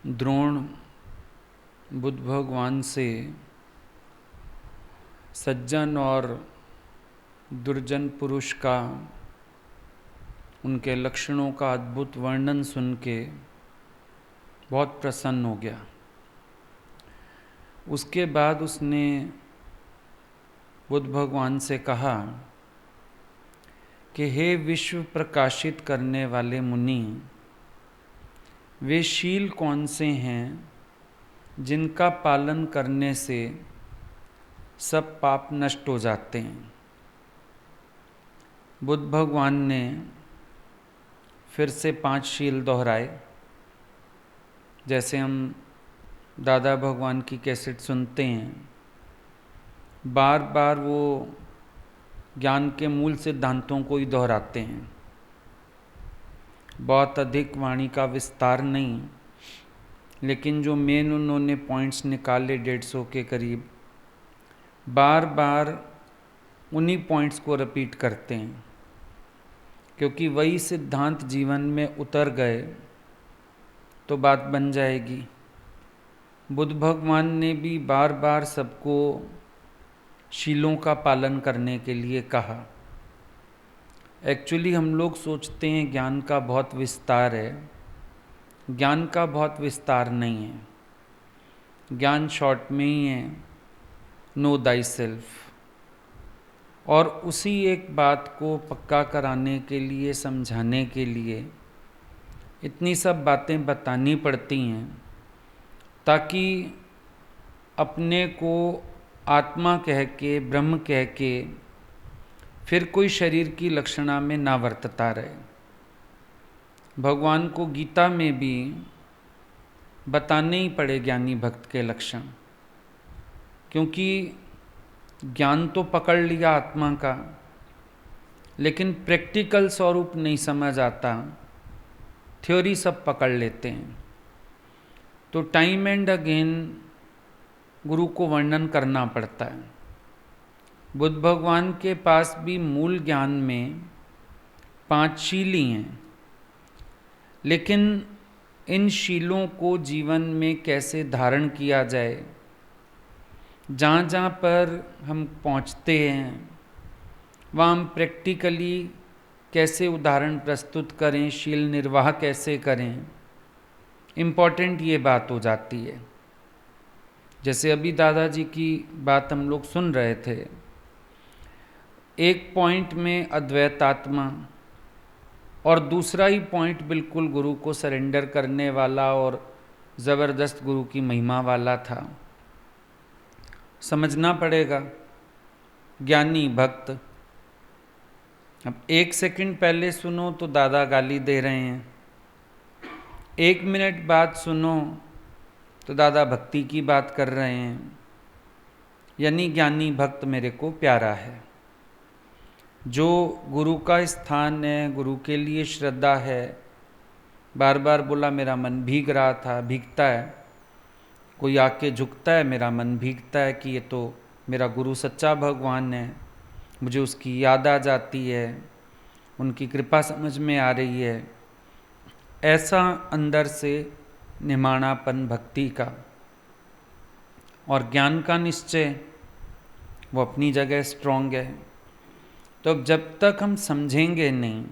द्रोण बुद्ध भगवान से सज्जन और दुर्जन पुरुष का, उनके लक्षणों का अद्भुत वर्णन सुन के बहुत प्रसन्न हो गया। उसके बाद उसने बुद्ध भगवान से कहा कि हे विश्व प्रकाशित करने वाले मुनि, वे शील कौन से हैं जिनका पालन करने से सब पाप नष्ट हो जाते हैं। बुद्ध भगवान ने फिर से 5 शील दोहराए। जैसे हम दादा भगवान की कैसेट सुनते हैं, बार बार वो ज्ञान के मूल सिद्धांतों को ही दोहराते हैं। बहुत अधिक वाणी का विस्तार नहीं, लेकिन जो मेन उन्होंने पॉइंट्स निकाले 150 के करीब, बार बार उन्हीं पॉइंट्स को रिपीट करते हैं, क्योंकि वही सिद्धांत जीवन में उतर गए तो बात बन जाएगी। बुद्ध भगवान ने भी बार बार सबको शीलों का पालन करने के लिए कहा। एक्चुअली हम लोग सोचते हैं ज्ञान का बहुत विस्तार है। ज्ञान का बहुत विस्तार नहीं है। ज्ञान शॉर्ट में ही है, नो दाई सेल्फ। और उसी एक बात को पक्का कराने के लिए, समझाने के लिए इतनी सब बातें बतानी पड़ती हैं, ताकि अपने को आत्मा कह के, ब्रह्म कह के फिर कोई शरीर की लक्षणा में ना वर्तता रहे। भगवान को गीता में भी बताने ही पड़े ज्ञानी भक्त के लक्षण, क्योंकि ज्ञान तो पकड़ लिया आत्मा का, लेकिन प्रैक्टिकल स्वरूप नहीं समझ आता। थ्योरी सब पकड़ लेते हैं, तो टाइम एंड अगेन गुरु को वर्णन करना पड़ता है। बुद्ध भगवान के पास भी मूल ज्ञान में 5 शील ही हैं, लेकिन इन शीलों को जीवन में कैसे धारण किया जाए, जहाँ जहाँ पर हम पहुँचते हैं वहाँ हम प्रैक्टिकली कैसे उदाहरण प्रस्तुत करें, शील निर्वाह कैसे करें, इम्पॉर्टेंट ये बात हो जाती है। जैसे अभी दादाजी की बात हम लोग सुन रहे थे, एक पॉइंट में अद्वैत आत्मा और दूसरा ही पॉइंट बिल्कुल गुरु को सरेंडर करने वाला और ज़बरदस्त गुरु की महिमा वाला था। समझना पड़ेगा ज्ञानी भक्त। अब 1 सेकंड पहले सुनो तो दादा गाली दे रहे हैं, 1 मिनट बाद सुनो तो दादा भक्ति की बात कर रहे हैं। यानी ज्ञानी भक्त मेरे को प्यारा है। जो गुरु का स्थान है, गुरु के लिए श्रद्धा है, बार बार बोला मेरा मन भीग रहा था, भीगता है। कोई आके झुकता है, मेरा मन भीगता है कि ये तो मेरा गुरु सच्चा भगवान है। मुझे उसकी याद आ जाती है, उनकी कृपा समझ में आ रही है। ऐसा अंदर से निमाणापन भक्ति का और ज्ञान का निश्चय, वो अपनी जगह स्ट्रॉन्ग है। तो अब जब तक हम समझेंगे नहीं,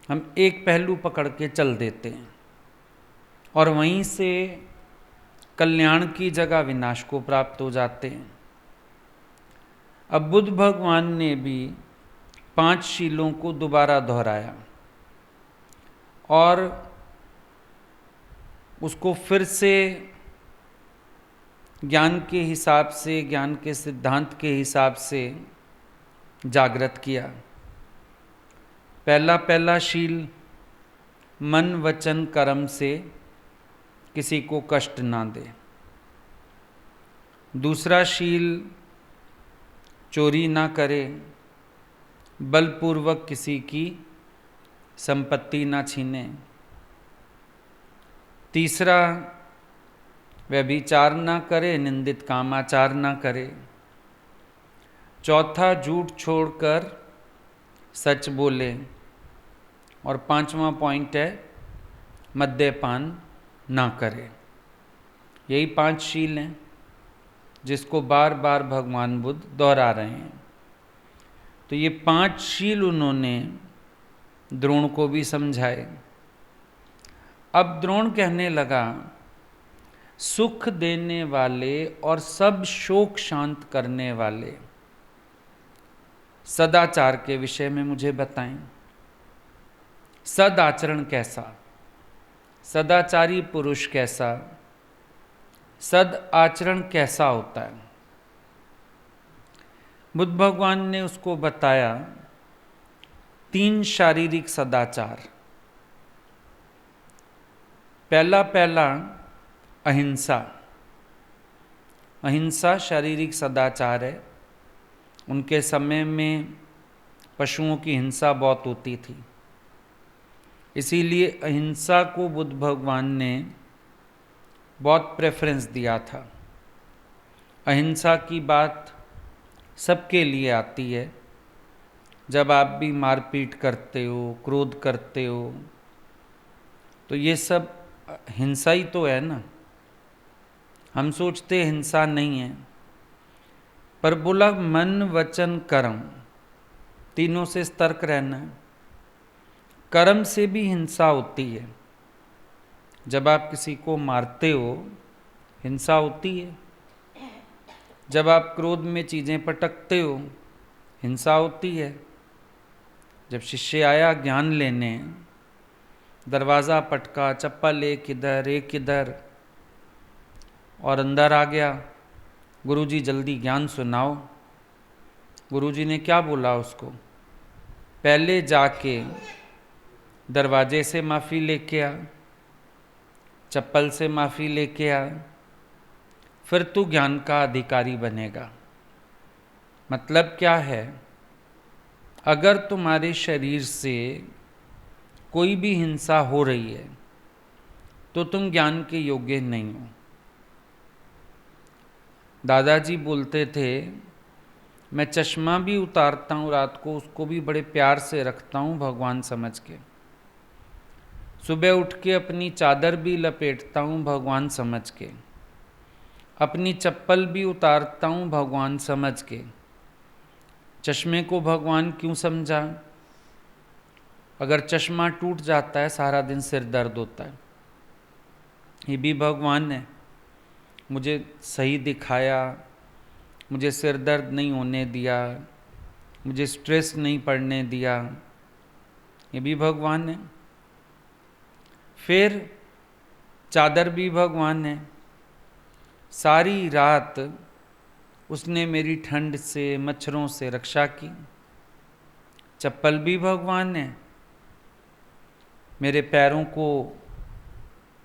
हम एक पहलू पकड़ के चल देते हैं और वहीं से कल्याण की जगह विनाश को प्राप्त हो जाते हैं। अब बुद्ध भगवान ने भी 5 शीलों को दोबारा दोहराया और उसको फिर से ज्ञान के हिसाब से, ज्ञान के सिद्धांत के हिसाब से जागृत किया। पहला शील, मन वचन कर्म से किसी को कष्ट ना दे। दूसरा शील, चोरी ना करे, बलपूर्वक किसी की संपत्ति ना छीने। तीसरा, व्यभिचार ना करे, निंदित कामाचार ना करे। चौथा, झूठ छोड़कर सच बोले। और 5वां पॉइंट है मद्यपान ना करे। यही 5 शील हैं जिसको बार बार भगवान बुद्ध दोहरा रहे हैं। तो ये 5 शील उन्होंने द्रोण को भी समझाए। अब द्रोण कहने लगा, सुख देने वाले और सब शोक शांत करने वाले सदाचार के विषय में मुझे बताएं। सदाचरण कैसा, सदाचारी पुरुष कैसा, सद आचरण कैसा होता है। बुद्ध भगवान ने उसको बताया 3 शारीरिक सदाचार। पहला अहिंसा। अहिंसा शारीरिक सदाचार है। उनके समय में पशुओं की हिंसा बहुत होती थी, इसीलिए अहिंसा को बुद्ध भगवान ने बहुत प्रेफरेंस दिया था। अहिंसा की बात सबके लिए आती है। जब आप भी मारपीट करते हो, क्रोध करते हो, तो ये सब हिंसा ही तो है ना। हम सोचते हिंसा नहीं है, पर बोला मन वचन कर्म, तीनों से सतर्क रहना है। कर्म से भी हिंसा होती है। जब आप किसी को मारते हो, हिंसा होती है। जब आप क्रोध में चीज़ें पटकते हो, हिंसा होती है। जब शिष्य आया ज्ञान लेने, दरवाज़ा पटका, चप्पल एक इधर और अंदर आ गया, गुरुजी जल्दी ज्ञान सुनाओ। गुरुजी ने क्या बोला उसको, पहले जाके दरवाजे से माफ़ी लेके आ, चप्पल से माफ़ी लेके आ, फिर तू ज्ञान का अधिकारी बनेगा। मतलब क्या है, अगर तुम्हारे शरीर से कोई भी हिंसा हो रही है तो तुम ज्ञान के योग्य नहीं हो। दादाजी बोलते थे, मैं चश्मा भी उतारता हूँ रात को, उसको भी बड़े प्यार से रखता हूँ भगवान समझ के। सुबह उठ के अपनी चादर भी लपेटता हूँ भगवान समझ के। अपनी चप्पल भी उतारता हूँ भगवान समझ के। चश्मे को भगवान क्यों समझा? अगर चश्मा टूट जाता है, सारा दिन सिर दर्द होता है। ये भी भगवान ने मुझे सही दिखाया, मुझे सिर दर्द नहीं होने दिया, मुझे स्ट्रेस नहीं पड़ने दिया। ये भी भगवान ने। फिर चादर भी भगवान ने। सारी रात उसने मेरी ठंड से, मच्छरों से रक्षा की। चप्पल भी भगवान ने मेरे पैरों को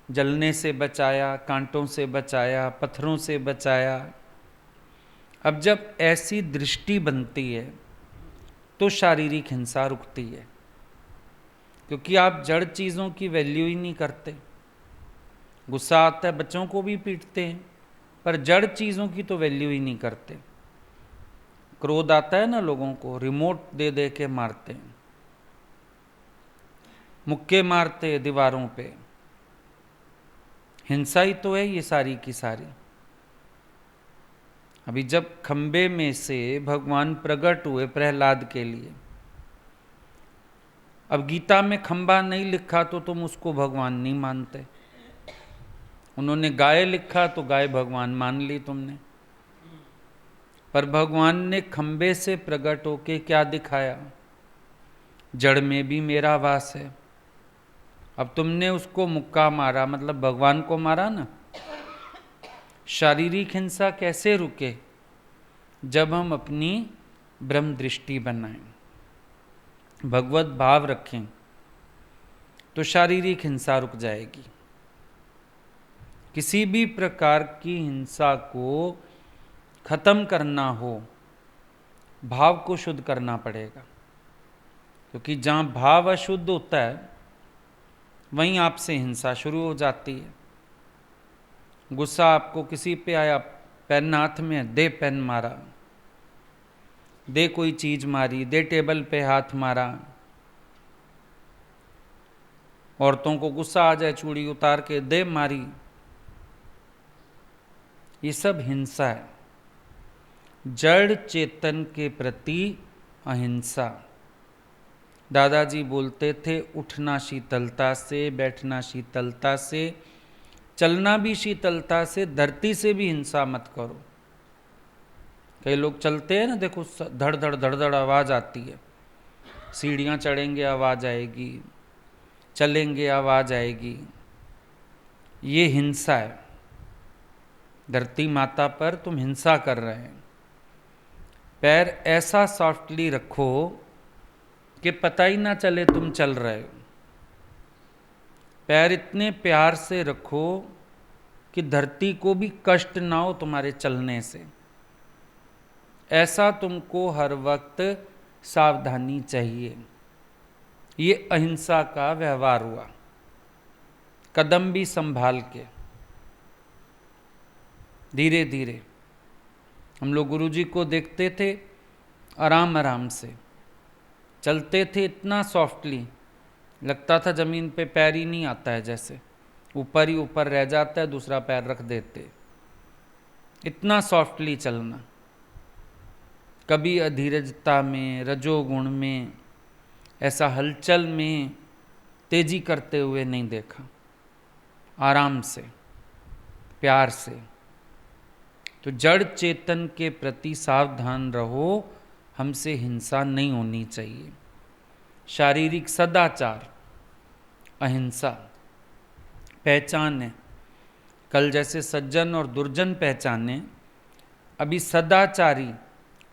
जलने से बचाया, कांटों से बचाया, पत्थरों से बचाया। अब जब ऐसी दृष्टि बनती है तो शारीरिक हिंसा रुकती है, क्योंकि आप जड़ चीज़ों की वैल्यू ही नहीं करते। गुस्सा आता है, बच्चों को भी पीटते हैं, पर जड़ चीज़ों की तो वैल्यू ही नहीं करते। क्रोध आता है ना लोगों को, रिमोट दे दे के मारते हैं, मुक्के मारते हैं दीवारों पे। हिंसा ही तो है ये सारी की सारी। अभी जब खंबे में से भगवान प्रकट हुए प्रहलाद के लिए, अब गीता में खंबा नहीं लिखा तो तुम उसको भगवान नहीं मानते। उन्होंने गाय लिखा तो गाय भगवान मान ली तुमने। पर भगवान ने खंबे से प्रकट होके क्या दिखाया, जड़ में भी मेरा वास है। अब तुमने उसको मुक्का मारा, मतलब भगवान को मारा ना। शारीरिक हिंसा कैसे रुके? जब हम अपनी ब्रह्म दृष्टि बनाएं, भगवत भाव रखें, तो शारीरिक हिंसा रुक जाएगी। किसी भी प्रकार की हिंसा को खत्म करना हो, भाव को शुद्ध करना पड़ेगा। क्योंकि जहाँ भाव अशुद्ध होता है, वहीं आपसे हिंसा शुरू हो जाती है। गुस्सा आपको किसी पे आया, पेन हाथ में, दे पेन मारा, दे कोई चीज मारी, दे टेबल पे हाथ मारा, औरतों को गुस्सा आ जाए, चूड़ी उतार के दे मारी, ये सब हिंसा है। जड़ चेतन के प्रति अहिंसा। दादाजी बोलते थे, उठना शीतलता से, बैठना शीतलता से, चलना भी शीतलता से, धरती से भी हिंसा मत करो। कई लोग चलते हैं ना, देखो धड़ धड़ धड़ धड़ आवाज़ आती है, सीढ़ियाँ चढ़ेंगे आवाज़ आएगी, चलेंगे आवाज़ आएगी, ये हिंसा है। धरती माता पर तुम हिंसा कर रहे हैं। पैर ऐसा सॉफ्टली रखो कि पता ही ना चले तुम चल रहे हो। पैर इतने प्यार से रखो कि धरती को भी कष्ट ना हो तुम्हारे चलने से। ऐसा तुमको हर वक्त सावधानी चाहिए। ये अहिंसा का व्यवहार हुआ। कदम भी संभाल के, धीरे धीरे। हम लोग गुरुजी को देखते थे, आराम आराम से चलते थे, इतना सॉफ्टली, लगता था जमीन पे पैर ही नहीं आता है, जैसे ऊपर ही ऊपर रह जाता है, दूसरा पैर रख देते। इतना सॉफ्टली चलना। कभी अधीरजता में, रजोगुण में, ऐसा हलचल में तेजी करते हुए नहीं देखा। आराम से, प्यार से। तो जड़ चेतन के प्रति सावधान रहो, हमसे हिंसा नहीं होनी चाहिए। शारीरिक सदाचार, अहिंसा पहचान है। कल जैसे सज्जन और दुर्जन पहचाने, अभी सदाचारी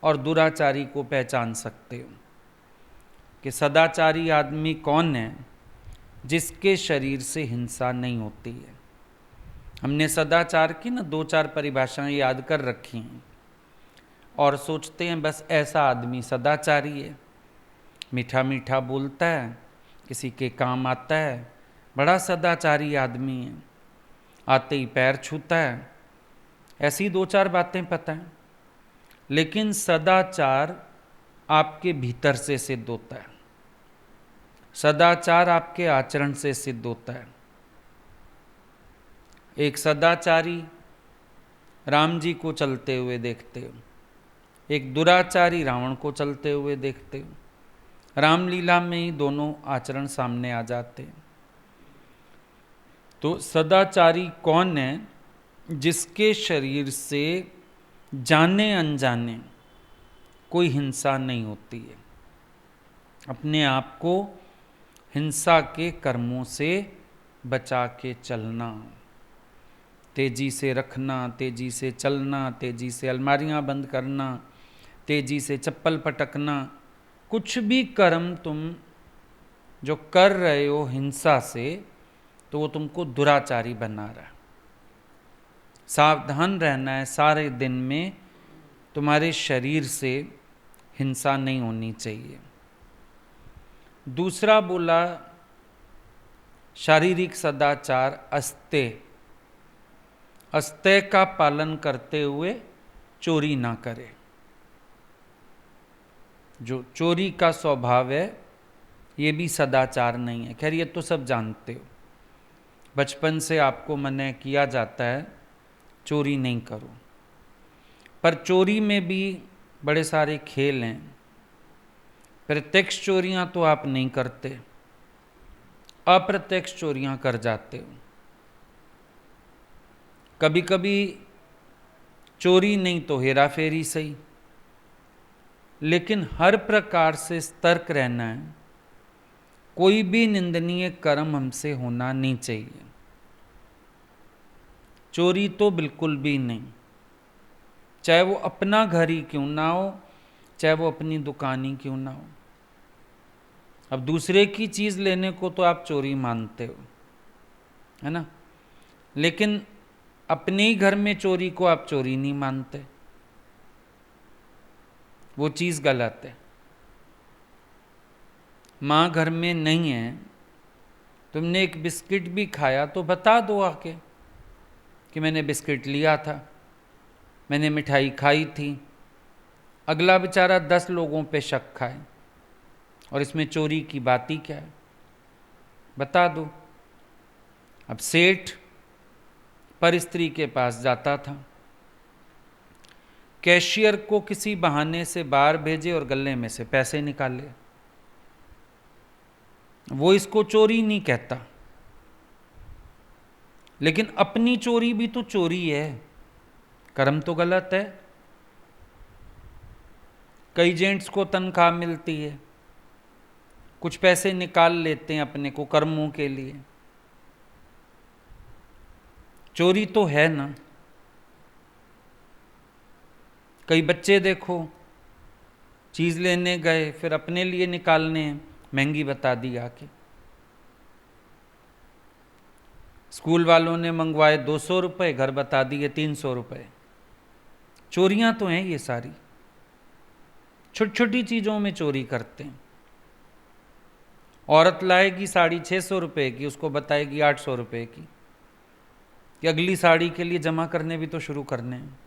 और दुराचारी को पहचान सकते हो कि सदाचारी आदमी कौन है, जिसके शरीर से हिंसा नहीं होती है। हमने सदाचार की ना 2-4 परिभाषाएं याद कर रखी हैं और सोचते हैं बस ऐसा आदमी सदाचारी है, मीठा मीठा बोलता है, किसी के काम आता है, बड़ा सदाचारी आदमी है, आते ही पैर छूता है। ऐसी 2-4 बातें पता हैं, लेकिन सदाचार आपके भीतर से सिद्ध होता है। सदाचार आपके आचरण से सिद्ध होता है। एक सदाचारी राम जी को चलते हुए देखते हो, एक दुराचारी रावण को चलते हुए देखते हो। रामलीला में ही दोनों आचरण सामने आ जाते हैं। तो सदाचारी कौन है, जिसके शरीर से जाने अनजाने कोई हिंसा नहीं होती है। अपने आप को हिंसा के कर्मों से बचा के चलना, तेजी से रखना, तेजी से चलना, तेजी से अलमारियां बंद करना, तेजी से चप्पल पटकना। कुछ भी कर्म तुम जो कर रहे हो हिंसा से, तो वो तुमको दुराचारी बना रहा है। सावधान रहना है, सारे दिन में तुम्हारे शरीर से हिंसा नहीं होनी चाहिए। दूसरा बोला शारीरिक सदाचार, अस्तेय। अस्तेय का पालन करते हुए चोरी ना करे। जो चोरी का स्वभाव है, ये भी सदाचार नहीं है। खैर ये तो सब जानते हो, बचपन से आपको मना किया जाता है चोरी नहीं करो। पर चोरी में भी बड़े सारे खेल हैं। प्रत्यक्ष चोरियां तो आप नहीं करते, अप्रत्यक्ष चोरियां कर जाते हो। कभी कभी चोरी नहीं तो हेरा फेरी सही, लेकिन हर प्रकार से सतर्क रहना है। कोई भी निंदनीय कर्म हमसे होना नहीं चाहिए। चोरी तो बिल्कुल भी नहीं, चाहे वो अपना घर ही क्यों ना हो, चाहे वो अपनी दुकान ही क्यों ना हो। अब दूसरे की चीज़ लेने को तो आप चोरी मानते हो, है ना, लेकिन अपने ही घर में चोरी को आप चोरी नहीं मानते। वो चीज़ गलत है। माँ घर में नहीं है, तुमने एक बिस्किट भी खाया तो बता दो आके कि मैंने बिस्किट लिया था, मैंने मिठाई खाई थी। अगला बेचारा 10 लोगों पे शक खाए, और इसमें चोरी की बात ही क्या है। बता दो। अब सेठ पर स्त्री के पास जाता था, कैशियर को किसी बहाने से बाहर भेजे और गले में से पैसे निकाले। वो इसको चोरी नहीं कहता, लेकिन अपनी चोरी भी तो चोरी है, कर्म तो गलत है। कई जेंट्स को तनख्वाह मिलती है, कुछ पैसे निकाल लेते हैं अपने को कर्मों के लिए, चोरी तो है ना। कई बच्चे देखो, चीज़ लेने गए, फिर अपने लिए निकालने महंगी बता दी आके। स्कूल वालों ने मंगवाए 200 रुपये, घर बता दिए 300 रुपये। चोरियां तो हैं ये सारी, छोटी छोटी चीज़ों में चोरी करते हैं। औरत लाएगी साड़ी 600 रुपये की, उसको बताएगी 800 रुपये की, कि अगली साड़ी के लिए जमा करने भी तो शुरू करने हैं।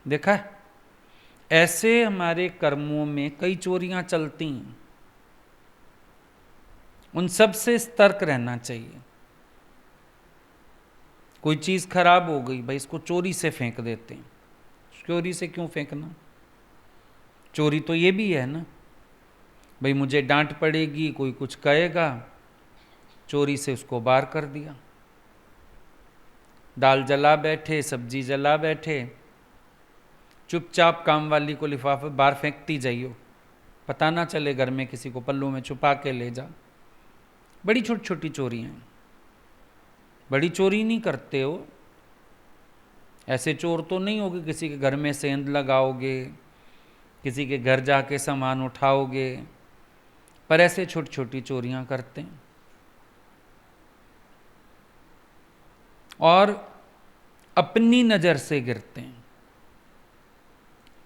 देखा है? ऐसे हमारे कर्मों में कई चोरियां चलती हैं। उन सब से सतर्क रहना चाहिए। कोई चीज़ खराब हो गई, भाई इसको चोरी से फेंक देते हैं। चोरी से क्यों फेंकना? चोरी तो ये भी है ना, भाई मुझे डांट पड़ेगी, कोई कुछ कहेगा, चोरी से उसको बाहर कर दिया। दाल जला बैठे, सब्जी जला बैठे, चुपचाप काम वाली को लिफाफे बाहर फेंकती जाइयो, पता ना चले घर में किसी को पल्लू में छुपा के ले जा। बड़ी छोटी छोटी चोरियां हैं। बड़ी चोरी नहीं करते हो, ऐसे चोर तो नहीं होगे किसी के घर में सेंध लगाओगे, किसी के घर जाके सामान उठाओगे, पर ऐसे छोटी छोटी चोरियां करते हैं। और अपनी नज़र से गिरते हैं।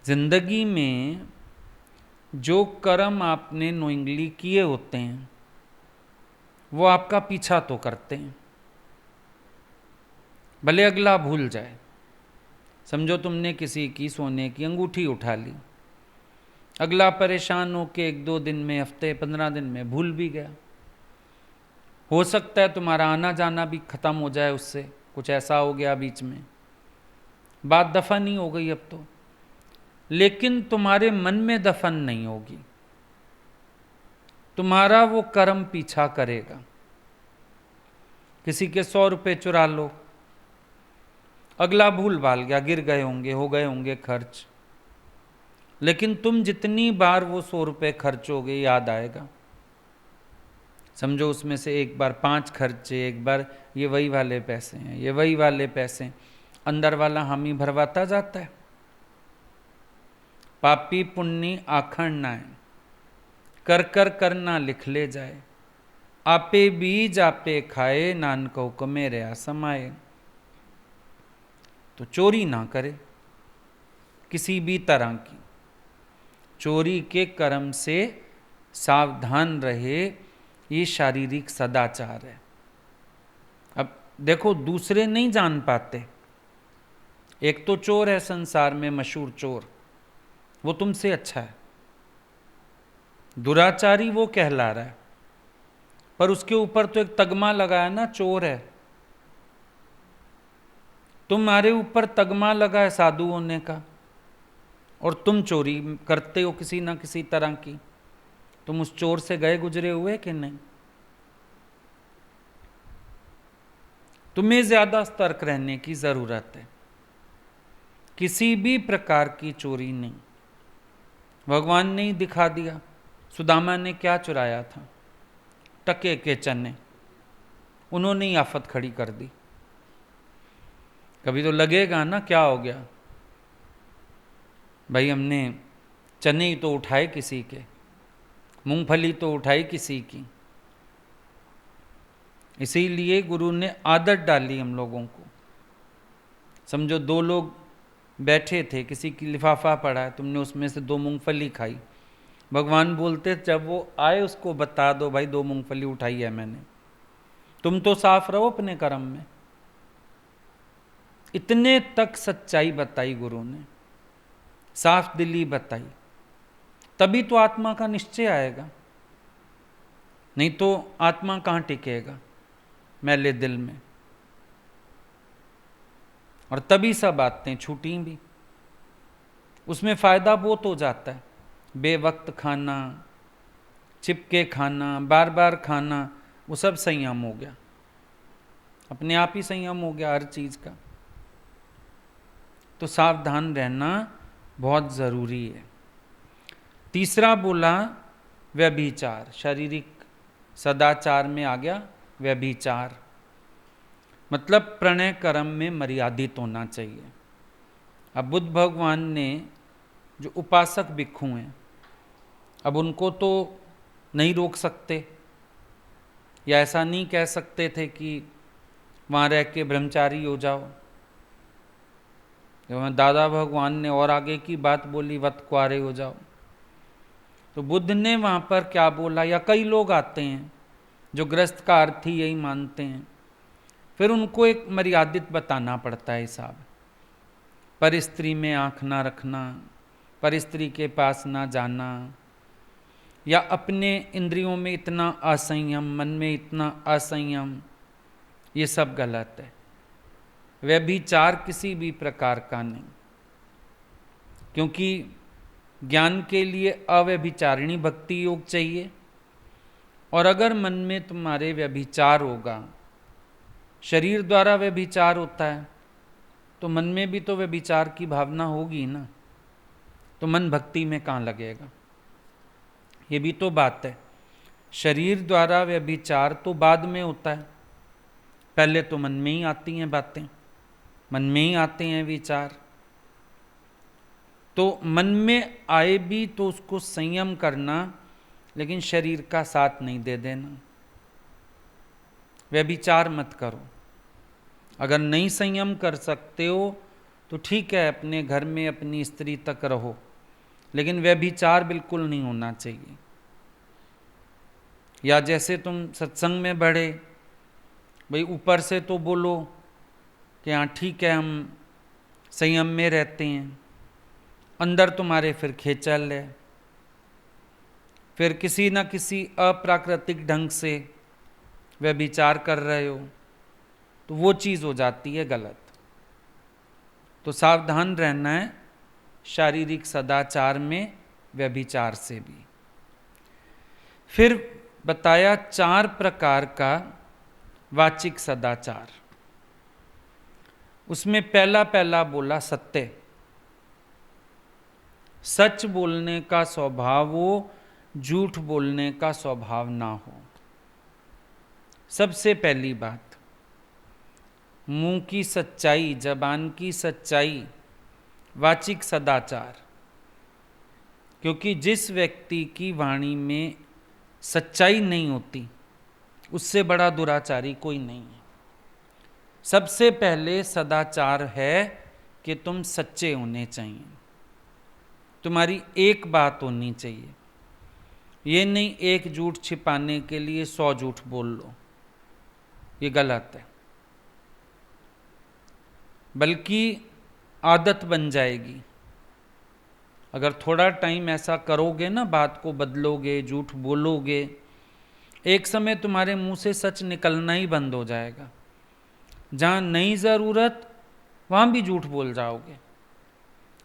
जिंदगी में जो कर्म आपने नोइंगली किए होते हैं वो आपका पीछा तो करते हैं, भले अगला भूल जाए। समझो तुमने किसी की सोने की अंगूठी उठा ली, अगला परेशान हो के 1-2 दिन में, हफ्ते 15 दिन में भूल भी गया। हो सकता है तुम्हारा आना जाना भी खत्म हो जाए उससे, कुछ ऐसा हो गया बीच में, बात दफन ही हो गई अब तो, लेकिन तुम्हारे मन में दफन नहीं होगी। तुम्हारा वो कर्म पीछा करेगा। किसी के 100 रुपये चुरा लो, अगला भूल भाल गया, गिर गए होंगे, हो गए होंगे खर्च, लेकिन तुम जितनी बार वो 100 रुपये खर्चोगे याद आएगा। समझो उसमें से एक बार 5 खर्चे, एक बार ये वही वाले पैसे हैं, ये वही वाले पैसे, अंदर वाला हामी भरवाता जाता है। पापी पुण्य आखण नाय, कर कर करना लिख ले जाए, आपे बीज आपे खाए, नानक हुक्मे रहा समाए। तो चोरी ना करे किसी भी तरह की, चोरी के कर्म से सावधान रहे, ये शारीरिक सदाचार है। अब देखो दूसरे नहीं जान पाते, एक तो चोर है संसार में मशहूर चोर, वो तुमसे अच्छा है, दुराचारी वो कहला रहा है, पर उसके ऊपर तो एक तगमा लगा है ना, चोर है। तुम्हारे ऊपर तगमा लगा है साधु होने का, और तुम चोरी करते हो किसी ना किसी तरह की। तुम उस चोर से गए गुजरे हुए कि नहीं? तुम्हें ज्यादा सतर्क रहने की जरूरत है। किसी भी प्रकार की चोरी नहीं। भगवान ने ही दिखा दिया, सुदामा ने क्या चुराया था? टके के चने, उन्होंने ही आफत खड़ी कर दी। कभी तो लगेगा ना क्या हो गया भाई, हमने चने ही तो उठाए किसी के, मूंगफली तो उठाई किसी की। इसीलिए गुरु ने आदत डाली हम लोगों को। समझो 2 लोग बैठे थे, किसी की लिफाफा पड़ा है, तुमने उसमें से 2 मूंगफली खाई, भगवान बोलते जब वो आए उसको बता दो भाई 2 मूंगफली उठाई है मैंने। तुम तो साफ रहो अपने कर्म में। इतने तक सच्चाई बताई गुरु ने, साफ दिली बताई, तभी तो आत्मा का निश्चय आएगा। नहीं तो आत्मा कहाँ टिकेगा मैले दिल में। और तभी सब बातें छूटी भी, उसमें फ़ायदा बहुत हो जाता है। बेवक्त खाना, चिपके खाना, बार बार खाना, वो सब संयम हो गया, अपने आप ही संयम हो गया हर चीज़ का। तो सावधान रहना बहुत ज़रूरी है। तीसरा बोला व्यभिचार, शारीरिक सदाचार में आ गया व्यभिचार, मतलब प्रणय कर्म में मर्यादित होना चाहिए। अब बुद्ध भगवान ने जो उपासक भिक्षु हैं, अब उनको तो नहीं रोक सकते, या ऐसा नहीं कह सकते थे कि वहाँ रह के ब्रह्मचारी हो जाओ। दादा भगवान ने और आगे की बात बोली, वत कुआरे हो जाओ। तो बुद्ध ने वहाँ पर क्या बोला, या कई लोग आते हैं जो गृहस्थ का अर्थ ही यही मानते हैं, फिर उनको एक मर्यादित बताना पड़ता है हिसाब। पर स्त्री में आँख ना रखना, पर स्त्री के पास ना जाना, या अपने इंद्रियों में इतना असंयम, मन में इतना असंयम, ये सब गलत है। व्यभिचार किसी भी प्रकार का नहीं, क्योंकि ज्ञान के लिए अव्यभिचारिणी भक्ति योग चाहिए। और अगर मन में तुम्हारे व्यभिचार होगा, शरीर द्वारा व्यभिचार होता है, तो मन में भी तो व्यभिचार की भावना होगी ना, तो मन भक्ति में कहाँ लगेगा। ये भी तो बात है। शरीर द्वारा व्यभिचार तो बाद में होता है, पहले तो मन में ही आती हैं बातें, मन में ही आते हैं विचार। तो मन में आए भी तो उसको संयम करना, लेकिन शरीर का साथ नहीं दे देना। व्यभिचार मत करो। अगर नहीं संयम कर सकते हो तो ठीक है, अपने घर में अपनी स्त्री तक रहो, लेकिन व्यभिचार बिल्कुल नहीं होना चाहिए। या जैसे तुम सत्संग में बढ़े, भाई ऊपर से तो बोलो कि हाँ ठीक है हम संयम में रहते हैं, अंदर तुम्हारे फिर खेचल है, फिर किसी न किसी अप्राकृतिक ढंग से व्यभिचार कर रहे हो, तो वो चीज़ हो जाती है गलत। तो सावधान रहना है शारीरिक सदाचार में व्यभिचार से भी। फिर बताया 4 प्रकार का वाचिक सदाचार। उसमें पहला बोला सत्य, सच बोलने का स्वभाव हो, झूठ बोलने का स्वभाव ना हो। सबसे पहली बात, मुंह की सच्चाई, जबान की सच्चाई, वाचिक सदाचार। क्योंकि जिस व्यक्ति की वाणी में सच्चाई नहीं होती, उससे बड़ा दुराचारी कोई नहीं है। सबसे पहले सदाचार है कि तुम सच्चे होने चाहिए, तुम्हारी एक बात होनी चाहिए। ये नहीं एक झूठ छिपाने के लिए 100 झूठ बोल लो, ये गलत है। बल्कि आदत बन जाएगी। अगर थोड़ा टाइम ऐसा करोगे ना, बात को बदलोगे, झूठ बोलोगे, एक समय तुम्हारे मुंह से सच निकलना ही बंद हो जाएगा। जहाँ नहीं ज़रूरत वहाँ भी झूठ बोल जाओगे,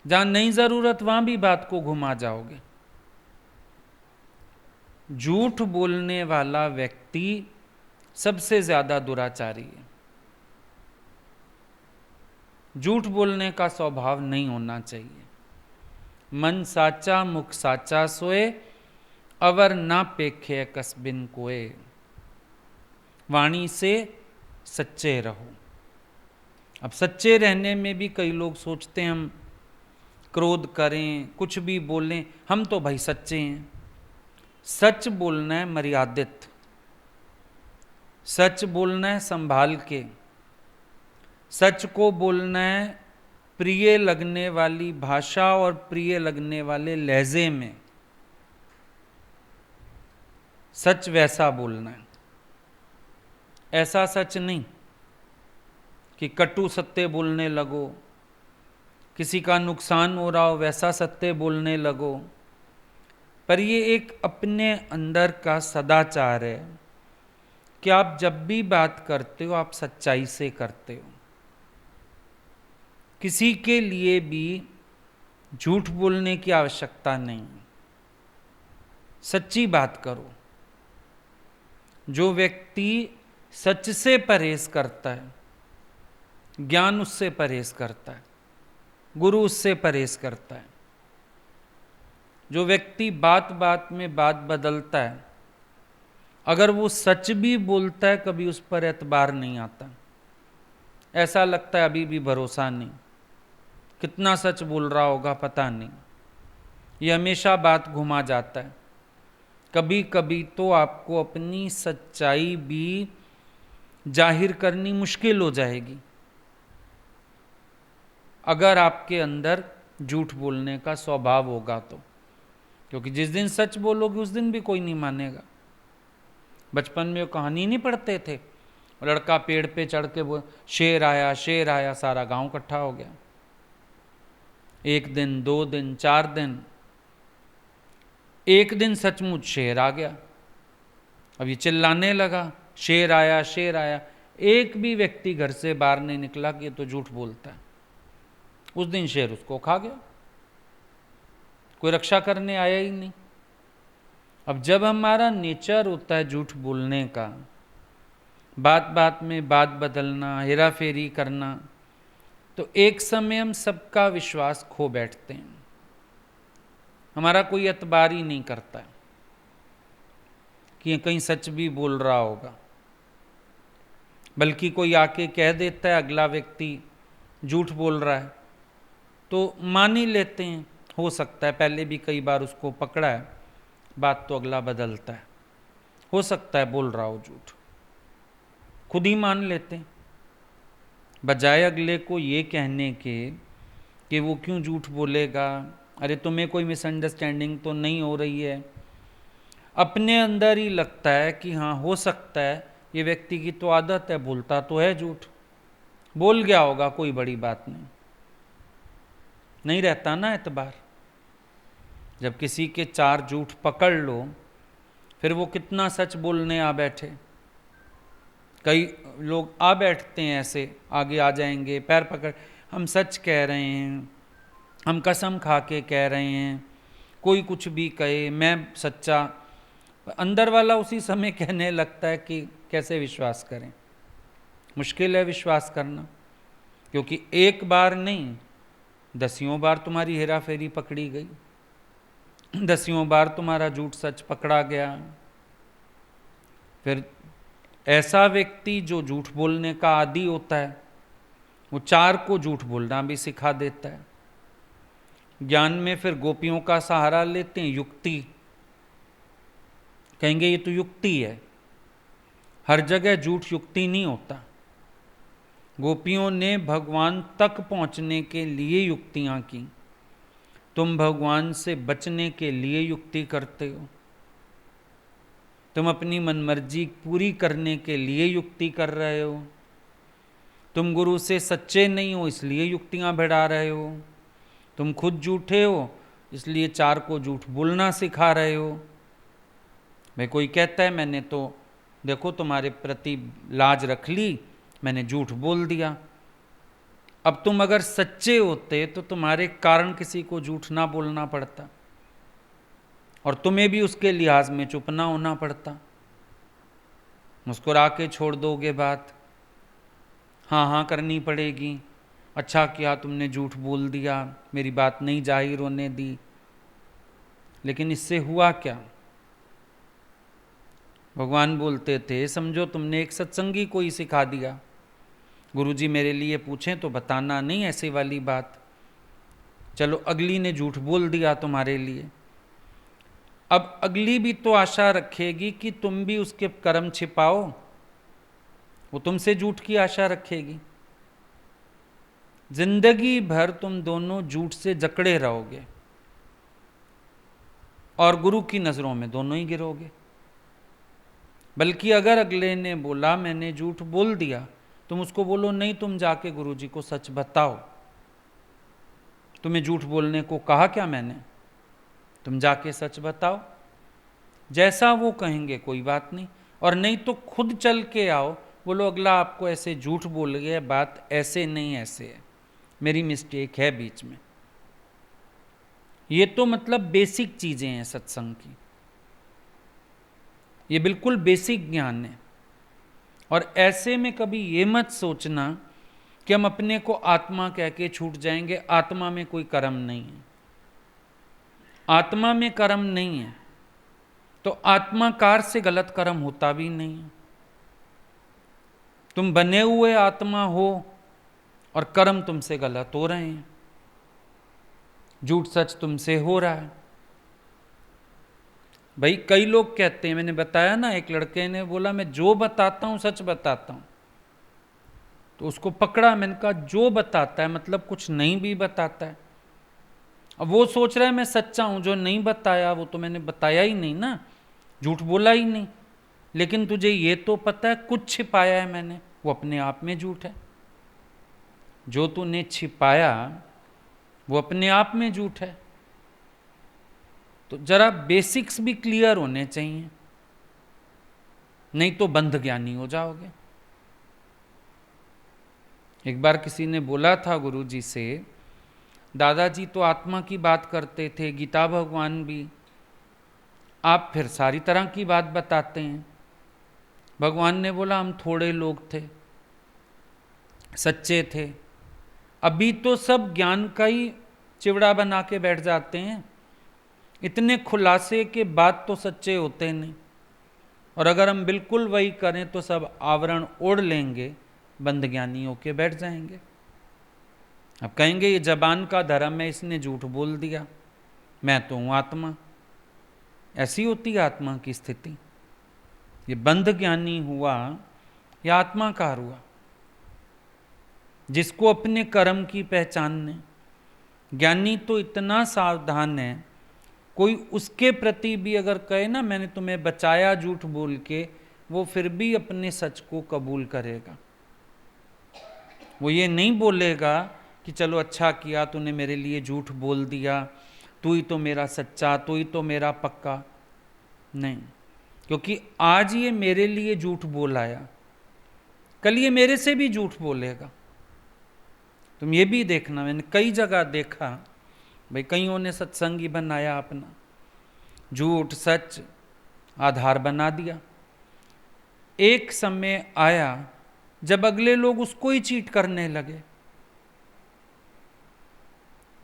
जहाँ नहीं ज़रूरत वहाँ भी बात को घुमा जाओगे। झूठ बोलने वाला व्यक्ति सबसे ज़्यादा दुराचारी है। झूठ बोलने का स्वभाव नहीं होना चाहिए। मन साचा मुख साचा सोए, अवर ना पेखे कसबिन कोए। वाणी से सच्चे रहो। अब सच्चे रहने में भी कई लोग सोचते हैं हम क्रोध करें, कुछ भी बोलें, हम तो भाई सच्चे हैं। सच बोलना है मर्यादित, सच बोलना है संभाल के, सच को बोलना है प्रिय लगने वाली भाषा और प्रिय लगने वाले लहजे में। सच वैसा बोलना है, ऐसा सच नहीं कि कटु सत्य बोलने लगो, किसी का नुकसान हो रहा हो वैसा सत्य बोलने लगो, पर ये एक अपने अंदर का सदाचार है कि आप जब भी बात करते हो आप सच्चाई से करते हो। किसी के लिए भी झूठ बोलने की आवश्यकता नहीं, सच्ची बात करो। जो व्यक्ति सच से परहेज करता है, ज्ञान उससे परहेज करता है, गुरु उससे परहेज करता है। जो व्यक्ति बात बात में बात बदलता है, अगर वो सच भी बोलता है कभी उस पर एतबार नहीं आता, ऐसा लगता है अभी भी भरोसा नहीं, कितना सच बोल रहा होगा पता नहीं। ये हमेशा बात घुमा जाता है। कभी कभी तो आपको अपनी सच्चाई भी जाहिर करनी मुश्किल हो जाएगी अगर आपके अंदर झूठ बोलने का स्वभाव होगा तो, क्योंकि जिस दिन सच बोलोगे उस दिन भी कोई नहीं मानेगा। बचपन में वो कहानी नहीं पढ़ते थे, लड़का पेड़ पे चढ़ के बोल शेर आया शेर आया, सारा गांव इकट्ठा हो गया। 1 दिन 2 दिन 4 दिन, एक दिन सचमुच शेर आ गया। अब ये चिल्लाने लगा शेर आया शेर आया। एक भी व्यक्ति घर से बाहर नहीं निकला कि ये तो झूठ बोलता है। उस दिन शेर उसको खा गया, कोई रक्षा करने आया ही नहीं। अब जब हमारा नेचर होता है झूठ बोलने का, बात बात में बात बदलना, हेरा फेरी करना, तो एक समय हम सबका विश्वास खो बैठते हैं। हमारा कोई एतबार ही नहीं करता है कि कहीं सच भी बोल रहा होगा, बल्कि कोई आके कह देता है अगला व्यक्ति झूठ बोल रहा है तो मान ही लेते हैं। हो सकता है पहले भी कई बार उसको पकड़ा है, बात तो अगला बदलता है, हो सकता है बोल रहा हो झूठ, खुद ही मान लेते हैं, बजाय अगले को ये कहने के कि वो क्यों झूठ बोलेगा, अरे तुम्हें कोई मिसअंडरस्टैंडिंग तो नहीं हो रही है। अपने अंदर ही लगता है कि हाँ हो सकता है ये व्यक्ति की तो आदत है, बोलता तो है झूठ, बोल गया होगा, कोई बड़ी बात नहीं रहता ना एतबार। जब किसी के 4 झूठ पकड़ लो फिर वो कितना सच बोलने आ बैठे। कई लोग आ बैठते हैं ऐसे, आगे आ जाएंगे पैर पकड़, हम सच कह रहे हैं, हम कसम खा के कह रहे हैं, कोई कुछ भी कहे मैं सच्चा। अंदर वाला उसी समय कहने लगता है कि कैसे विश्वास करें। मुश्किल है विश्वास करना, क्योंकि एक बार नहीं 10 बार तुम्हारी हेरा फेरी पकड़ी गई, 10 बार तुम्हारा झूठ सच पकड़ा गया। फिर ऐसा व्यक्ति जो झूठ बोलने का आदी होता है वो 4 को झूठ बोलना भी सिखा देता है। ज्ञान में फिर गोपियों का सहारा लेते हैं, युक्ति, कहेंगे ये तो युक्ति है। हर जगह झूठ युक्ति नहीं होता। गोपियों ने भगवान तक पहुंचने के लिए युक्तियां की, तुम भगवान से बचने के लिए युक्ति करते हो, तुम अपनी मनमर्जी पूरी करने के लिए युक्ति कर रहे हो, तुम गुरु से सच्चे नहीं हो इसलिए युक्तियां भिड़ा रहे हो, तुम खुद झूठे हो इसलिए 4 को झूठ बोलना सिखा रहे हो। भाई कोई कहता है मैंने तो देखो तुम्हारे प्रति लाज रख ली, मैंने झूठ बोल दिया। अब तुम अगर सच्चे होते तो तुम्हारे कारण किसी को झूठ ना बोलना पड़ता और तुम्हें भी उसके लिहाज में चुप ना होना पड़ता। मुस्कुरा के छोड़ दोगे बात, हाँ हाँ करनी पड़ेगी, अच्छा किया तुमने झूठ बोल दिया, मेरी बात नहीं जाहिर होने दी। लेकिन इससे हुआ क्या? भगवान बोलते थे समझो तुमने एक सत्संगी को ही सिखा दिया, गुरुजी मेरे लिए पूछें तो बताना नहीं ऐसी वाली बात। चलो अगली ने झूठ बोल दिया तुम्हारे लिए, अब अगली भी तो आशा रखेगी कि तुम भी उसके कर्म छिपाओ, वो तुमसे झूठ की आशा रखेगी। जिंदगी भर तुम दोनों झूठ से जकड़े रहोगे और गुरु की नजरों में दोनों ही गिरोगे। बल्कि अगर अगले ने बोला मैंने झूठ बोल दिया, तुम उसको बोलो नहीं तुम जाके गुरुजी को सच बताओ, तुम्हें झूठ बोलने को कहा क्या मैंने, तुम जाके सच बताओ, जैसा वो कहेंगे कोई बात नहीं, और नहीं तो खुद चल के आओ, बोलो अगला आपको ऐसे झूठ बोल गया, बात ऐसे नहीं ऐसे है, मेरी मिस्टेक है बीच में। ये तो मतलब बेसिक चीजें हैं सत्संग की, ये बिल्कुल बेसिक ज्ञान है। और ऐसे में कभी ये मत सोचना कि हम अपने को आत्मा कह के छूट जाएंगे। आत्मा में कोई कर्म नहीं है, आत्मा में कर्म नहीं है तो आत्माकार से गलत कर्म होता भी नहीं है। तुम बने हुए आत्मा हो और कर्म तुमसे गलत हो रहे हैं, झूठ सच तुमसे हो रहा है। भाई कई लोग कहते हैं, मैंने बताया ना, एक लड़के ने बोला मैं जो बताता हूं सच बताता हूं, तो उसको पकड़ा, मैंने कहा जो बताता है मतलब कुछ नहीं भी बताता है। अब वो सोच रहा है मैं सच्चा हूं, जो नहीं बताया वो तो मैंने बताया ही नहीं ना, झूठ बोला ही नहीं। लेकिन तुझे ये तो पता है कुछ छिपाया है मैंने, वो अपने आप में झूठ है। जो तूने छिपाया वो अपने आप में झूठ है। तो जरा बेसिक्स भी क्लियर होने चाहिए, नहीं तो बंध ज्ञानी हो जाओगे। एक बार किसी ने बोला था गुरुजी से, दादाजी तो आत्मा की बात करते थे, गीता भगवान भी, आप फिर सारी तरह की बात बताते हैं। भगवान ने बोला हम थोड़े लोग थे, सच्चे थे, अभी तो सब ज्ञान का ही चिवड़ा बना के बैठ जाते हैं, इतने खुलासे के बाद तो सच्चे होते नहीं। और अगर हम बिल्कुल वही करें तो सब आवरण ओढ़ लेंगे, बंद ज्ञानी होके बैठ जाएंगे। अब कहेंगे ये जबान का धर्म है, इसने झूठ बोल दिया, मैं तो हूं आत्मा। ऐसी होती है आत्मा की स्थिति। ये बंद ज्ञानी हुआ या आत्माकार हुआ, जिसको अपने कर्म की पहचान ने। ज्ञानी तो इतना सावधान है, कोई उसके प्रति भी अगर कहे ना मैंने तुम्हें बचाया झूठ बोल के, वो फिर भी अपने सच को कबूल करेगा। वो ये नहीं बोलेगा कि चलो अच्छा किया तूने मेरे लिए झूठ बोल दिया, तू ही तो मेरा सच्चा, तू ही तो मेरा पक्का। नहीं, क्योंकि आज ये मेरे लिए झूठ बोल आया, कल ये मेरे से भी झूठ बोलेगा। तुम ये भी देखना, मैंने कई जगह देखा, भाई कईयों ने सत्संगी बनाया, अपना झूठ सच आधार बना दिया। एक समय आया जब अगले लोग उसको ही चीट करने लगे,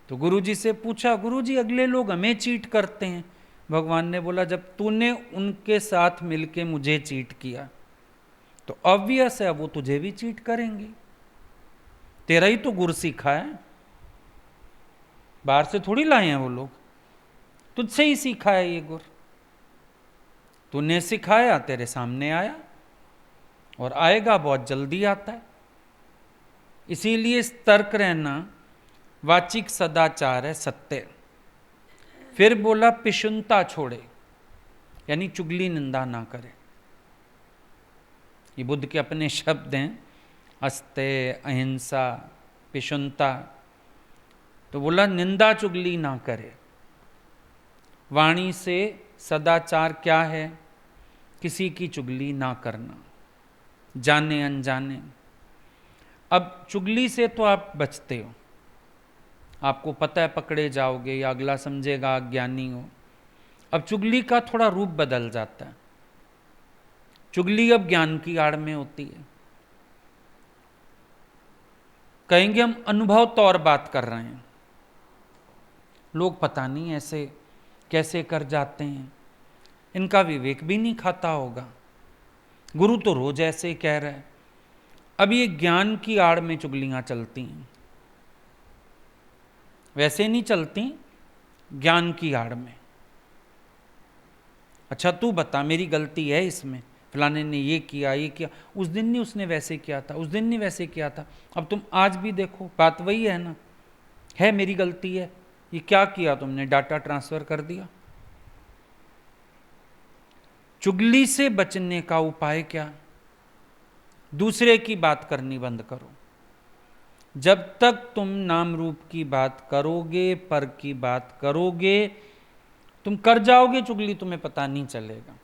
तो गुरुजी से पूछा, गुरुजी अगले लोग हमें चीट करते हैं। भगवान ने बोला जब तूने उनके साथ मिलके मुझे चीट किया तो ऑब्वियस है वो तुझे भी चीट करेंगे, तेरा ही तो गुर सीखा है, बाहर से थोड़ी लाए हैं वो लोग, तुझसे ही सीखा है ये गुर, तूने सिखाया, तेरे सामने आया और आएगा, बहुत जल्दी आता है। इसीलिए सतर्क रहना, वाचिक सदाचार है सत्य। फिर बोला पिशुनता छोड़े, यानी चुगली निंदा ना करे। ये बुद्ध के अपने शब्द हैं, अस्तेय, अहिंसा, पिशुनता। तो बोला निंदा चुगली ना करे। वाणी से सदाचार क्या है? किसी की चुगली ना करना, जाने अनजाने। अब चुगली से तो आप बचते हो, आपको पता है पकड़े जाओगे या अगला समझेगा अज्ञानी हो। अब चुगली का थोड़ा रूप बदल जाता है, चुगली अब ज्ञान की आड़ में होती है। कहेंगे हम अनुभव तौर बात कर रहे हैं, लोग पता नहीं ऐसे कैसे कर जाते हैं, इनका विवेक भी नहीं खाता होगा, गुरु तो रोज ऐसे कह रहा है। अब ये ज्ञान की आड़ में चुगलियां चलती हैं, वैसे नहीं चलती, ज्ञान की आड़ में। अच्छा तू बता मेरी गलती है इसमें, फलाने ने ये किया ये किया, उस दिन नहीं उसने वैसे किया था, उस दिन नहीं वैसे किया था, अब तुम आज भी देखो बात वही है ना, है मेरी गलती है, ये क्या किया तुमने, डाटा ट्रांसफर कर दिया। चुगली से बचने का उपाय क्या? दूसरे की बात करनी बंद करो। जब तक तुम नाम रूप की बात करोगे, पर की बात करोगे, तुम कर जाओगे चुगली, तुम्हें पता नहीं चलेगा।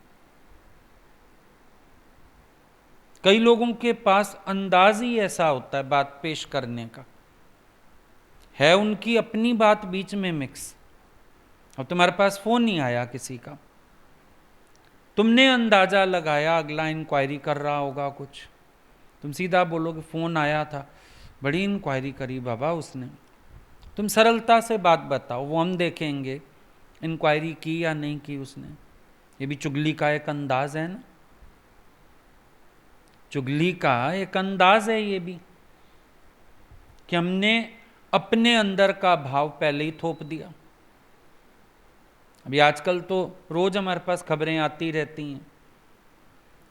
कई लोगों के पास अंदाज ही ऐसा होता है बात पेश करने का, है उनकी अपनी बात बीच में मिक्स। और तुम्हारे पास फोन नहीं आया किसी का, तुमने अंदाजा लगाया अगला इंक्वायरी कर रहा होगा कुछ, तुम सीधा बोलोगे फोन आया था, बड़ी इंक्वायरी करी बाबा उसने। तुम सरलता से बात बताओ, वो हम देखेंगे इंक्वायरी की या नहीं की उसने। ये भी चुगली का एक अंदाज है ना, चुगली का एक अंदाज है ये भी, कि हमने अपने अंदर का भाव पहले ही थोप दिया। अभी आजकल तो रोज हमारे पास खबरें आती रहती हैं,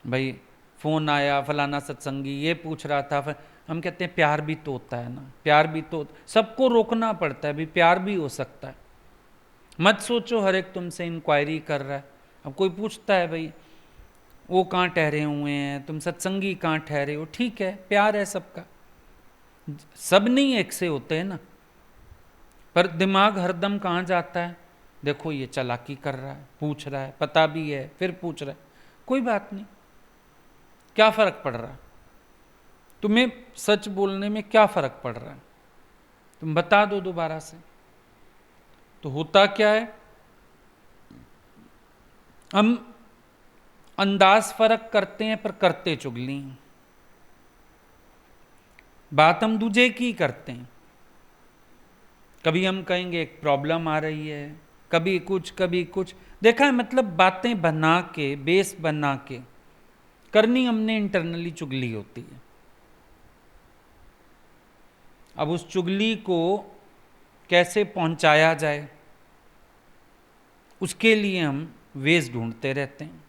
भाई फोन आया फलाना सत्संगी ये पूछ रहा था, फिर हम कहते हैं प्यार भी तो होता है ना, प्यार भी तो, सबको रोकना पड़ता है, भाई प्यार भी हो सकता है। मत सोचो हर एक तुमसे इंक्वायरी कर रहा है। अब कोई पूछता है भाई वो कहाँ ठहरे हुए हैं, तुम सत्संगी कहाँ ठहरे हो, ठीक है प्यार है सबका, सब नहीं एक से होते हैं ना, पर दिमाग हरदम कहाँ जाता है, देखो ये चालाकी कर रहा है, पूछ रहा है, पता भी है फिर पूछ रहा है, कोई बात नहीं, क्या फर्क पड़ रहा है तुम्हें, सच बोलने में क्या फर्क पड़ रहा है, तुम बता दो दोबारा से। तो होता क्या है, हम अंदाज फर्क करते हैं पर करते चुगली, बात हम दूजे की करते हैं। कभी हम कहेंगे एक प्रॉब्लम आ रही है, कभी कुछ देखा है, मतलब बातें बना के, बेस बना के करनी हमने इंटरनली चुगली होती है। अब उस चुगली को कैसे पहुंचाया जाए, उसके लिए हम वेज ढूंढते रहते हैं।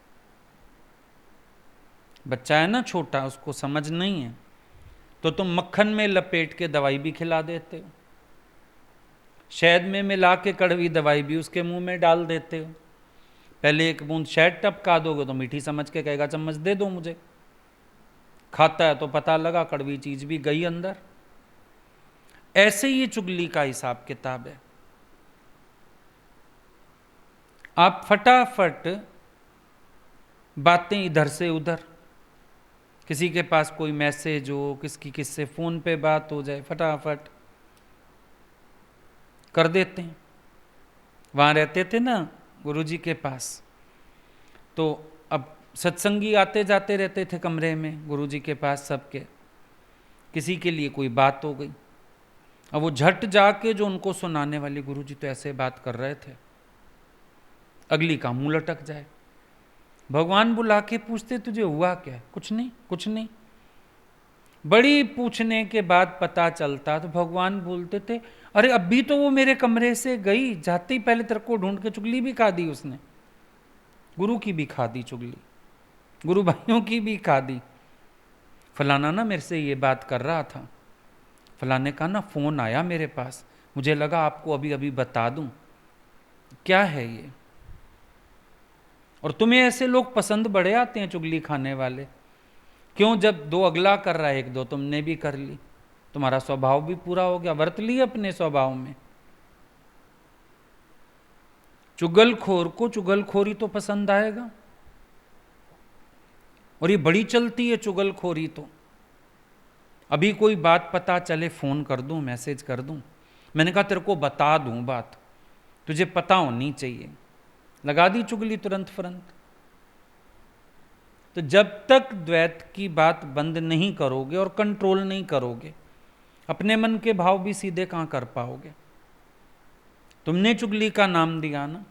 बच्चा है ना छोटा, उसको समझ नहीं है, तो तुम मक्खन में लपेट के दवाई भी खिला देते हो, शहद में मिला के कड़वी दवाई भी उसके मुंह में डाल देते हो। पहले एक बूंद शहद टपका दोगे तो मीठी समझ के कहेगा चम्मच दे दो मुझे, खाता है तो पता लगा कड़वी चीज भी गई अंदर। ऐसे ही चुगली का हिसाब किताब है। आप फटाफट बातें इधर से उधर, किसी के पास कोई मैसेज हो, किससे फोन पे बात हो जाए, फटाफट कर देते हैं। वहाँ रहते थे ना गुरुजी के पास, तो अब सत्संगी आते जाते रहते थे कमरे में गुरुजी के पास सबके, किसी के लिए कोई बात हो गई, अब वो झट जाके जो उनको सुनाने वाले, गुरुजी तो ऐसे बात कर रहे थे, अगली का मुंह लटक जाए। भगवान बुला के पूछते तुझे हुआ क्या, कुछ नहीं कुछ नहीं। बड़ी पूछने के बाद पता चलता तो भगवान बोलते थे अरे अभी तो वो मेरे कमरे से गई, जाते ही पहले तेरे को ढूंढ के चुगली भी खा दी उसने, गुरु की भी खा दी चुगली, गुरु भाइयों की भी खा दी। फलाना ना मेरे से ये बात कर रहा था, फलाने का ना फोन आया मेरे पास, मुझे लगा आपको अभी अभी बता दूं, क्या है ये। और तुम्हें ऐसे लोग पसंद बड़े आते हैं चुगली खाने वाले, क्यों, जब दो अगला कर रहा है एक दो तुमने भी कर ली, तुम्हारा स्वभाव भी पूरा हो गया, वर्त ली अपने स्वभाव में। चुगलखोर को चुगलखोरी तो पसंद आएगा, और ये बड़ी चलती है चुगलखोरी तो। अभी कोई बात पता चले फोन कर दूं, मैसेज कर दूं, मैंने कहा तेरे को बता दूं बात, तुझे पता होनी चाहिए, लगा दी चुगली तुरंत फरंत। तो जब तक द्वैत की बात बंद नहीं करोगे और कंट्रोल नहीं करोगे, अपने मन के भाव भी सीधे कहां कर पाओगे। तुमने चुगली का नाम दिया ना,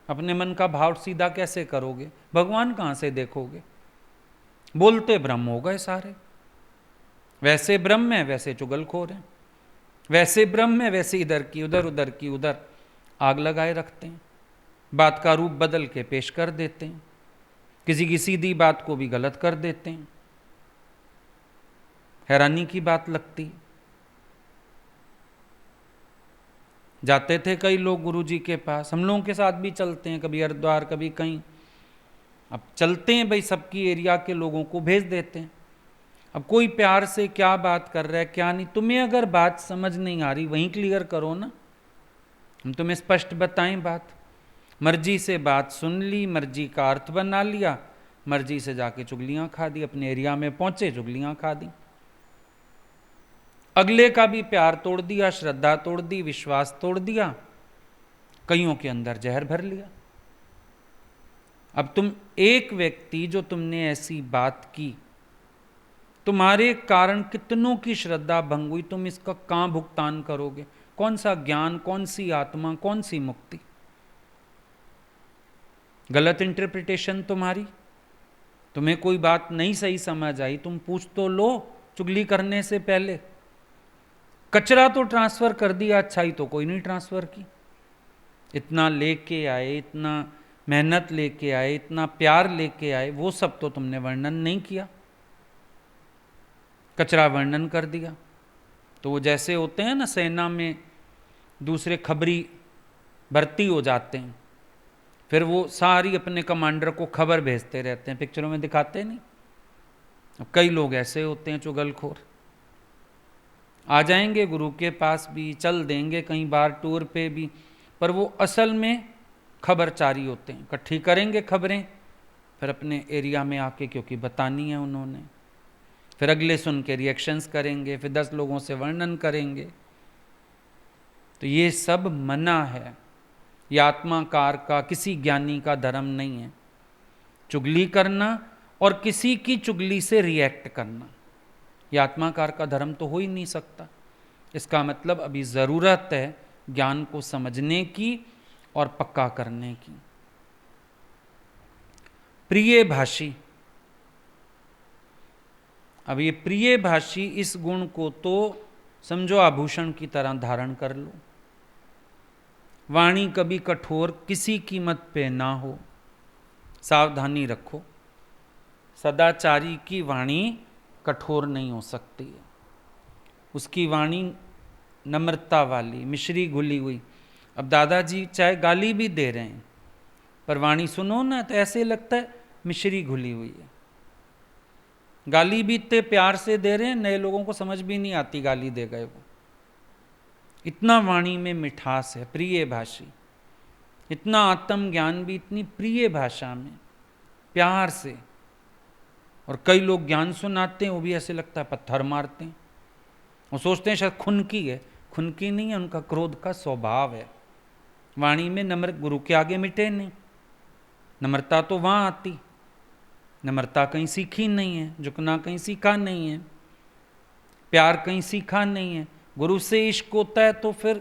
अपने मन का भाव सीधा कैसे करोगे, भगवान कहां से देखोगे। बोलते ब्रह्म हो गए सारे, वैसे ब्रह्म है वैसे चुगलखोर है, वैसे ब्रह्म है वैसे इधर की उधर उधर की उधर आग लगाए रखते हैं, बात का रूप बदल के पेश कर देते हैं, किसी की सीधी बात को भी गलत कर देते हैं। हैरानी की बात लगती। जाते थे कई लोग गुरुजी के पास, हम लोगों के साथ भी चलते हैं, कभी हरिद्वार कभी कहीं, अब चलते हैं भाई सबकी एरिया के लोगों को भेज देते हैं। अब कोई प्यार से क्या बात कर रहा है क्या नहीं, तुम्हें अगर बात समझ नहीं आ रही वहीं क्लियर करो ना, हम तुम्हें स्पष्ट बताएं बात, मर्जी से बात सुन ली, मर्जी का अर्थ बना लिया, मर्जी से जाके चुगलियां खा दी, अपने एरिया में पहुंचे चुगलियां खा दी, अगले का भी प्यार तोड़ दिया, श्रद्धा तोड़ दी, विश्वास तोड़ दिया, कईयों के अंदर जहर भर लिया। अब तुम एक व्यक्ति जो तुमने ऐसी बात की, तुम्हारे कारण कितनों की श्रद्धा भंग हुई, तुम इसका कहां भुगतान करोगे? कौन सा ज्ञान, कौन सी आत्मा, कौन सी मुक्ति? गलत इंटरप्रिटेशन तुम्हारी, तुम्हें कोई बात नहीं सही समझ आई, तुम पूछ तो लो चुगली करने से पहले। कचरा तो ट्रांसफर कर दिया, अच्छाई तो कोई नहीं ट्रांसफर की। इतना लेके आए, इतना मेहनत लेके आए, इतना प्यार लेके आए, वो सब तो तुमने वर्णन नहीं किया, कचरा वर्णन कर दिया। तो वो जैसे होते हैं ना, सेना में दूसरे खबरी भर्ती हो जाते हैं, फिर वो सारी अपने कमांडर को खबर भेजते रहते हैं, पिक्चरों में दिखाते नहीं। अब कई लोग ऐसे होते हैं चुगलखोर, आ जाएंगे गुरु के पास भी, चल देंगे कई बार टूर पे भी, पर वो असल में खबरचारी होते हैं, इकट्ठी करेंगे खबरें, फिर अपने एरिया में आके क्योंकि बतानी है उन्होंने, फिर अगले सुन के रिएक्शंस करेंगे, फिर 10 लोगों से वर्णन करेंगे। तो ये सब मना है, ये आत्माकार का किसी ज्ञानी का धर्म नहीं है। चुगली करना और किसी की चुगली से रिएक्ट करना, ये आत्माकार का धर्म तो हो ही नहीं सकता। इसका मतलब अभी ज़रूरत है ज्ञान को समझने की और पक्का करने की। प्रिय भाषी, अब ये प्रिय भाषी, इस गुण को तो समझो आभूषण की तरह धारण कर लो। वाणी कभी कठोर किसी कीमत पे ना हो, सावधानी रखो। सदाचारी की वाणी कठोर नहीं हो सकती है, उसकी वाणी नम्रता वाली, मिश्री घुली हुई। अब दादाजी चाहे गाली भी दे रहे हैं, पर वाणी सुनो ना तो ऐसे लगता है मिश्री घुली हुई है। गाली भी इतने प्यार से दे रहे हैं, नए लोगों को समझ भी नहीं आती गाली दे गए वो, इतना वाणी में मिठास है। प्रिय भाषी, इतना आत्म ज्ञान भी इतनी प्रिय भाषा में, प्यार से। और कई लोग ज्ञान सुनाते हैं, वो भी ऐसे लगता है पत्थर मारते हैं, वो सोचते हैं शायद खुनकी है, खुनकी नहीं है, उनका क्रोध का स्वभाव है। वाणी में नम्र, गुरु के आगे मिटे नहीं, नम्रता तो वहाँ आती, नम्रता कहीं सीखी नहीं है, झुकना कहीं सीखा नहीं है, प्यार कहीं सीखा नहीं है। गुरु से इश्क होता है तो फिर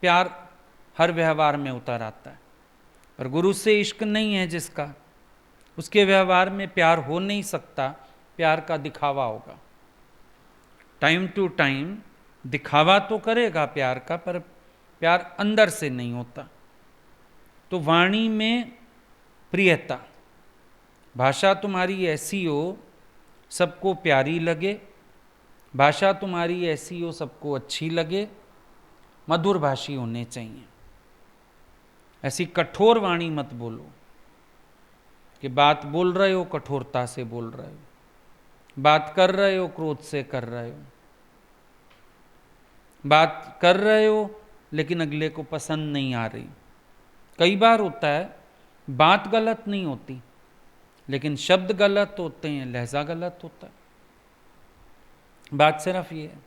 प्यार हर व्यवहार में उतर आता है, पर गुरु से इश्क नहीं है जिसका, उसके व्यवहार में प्यार हो नहीं सकता, प्यार का दिखावा होगा। टाइम टू टाइम दिखावा तो करेगा प्यार का, पर प्यार अंदर से नहीं होता। तो वाणी में प्रियता, भाषा तुम्हारी ऐसी हो सबको प्यारी लगे, भाषा तुम्हारी ऐसी हो सबको अच्छी लगे, मधुर भाषी होने चाहिए। ऐसी कठोर वाणी मत बोलो कि बात बोल रहे हो कठोरता से बोल रहे हो, बात कर रहे हो क्रोध से कर रहे हो, बात कर रहे हो लेकिन अगले को पसंद नहीं आ रही। कई बार होता है बात गलत नहीं होती, लेकिन शब्द गलत होते हैं, लहजा गलत होता है। बात सिर्फ ये है,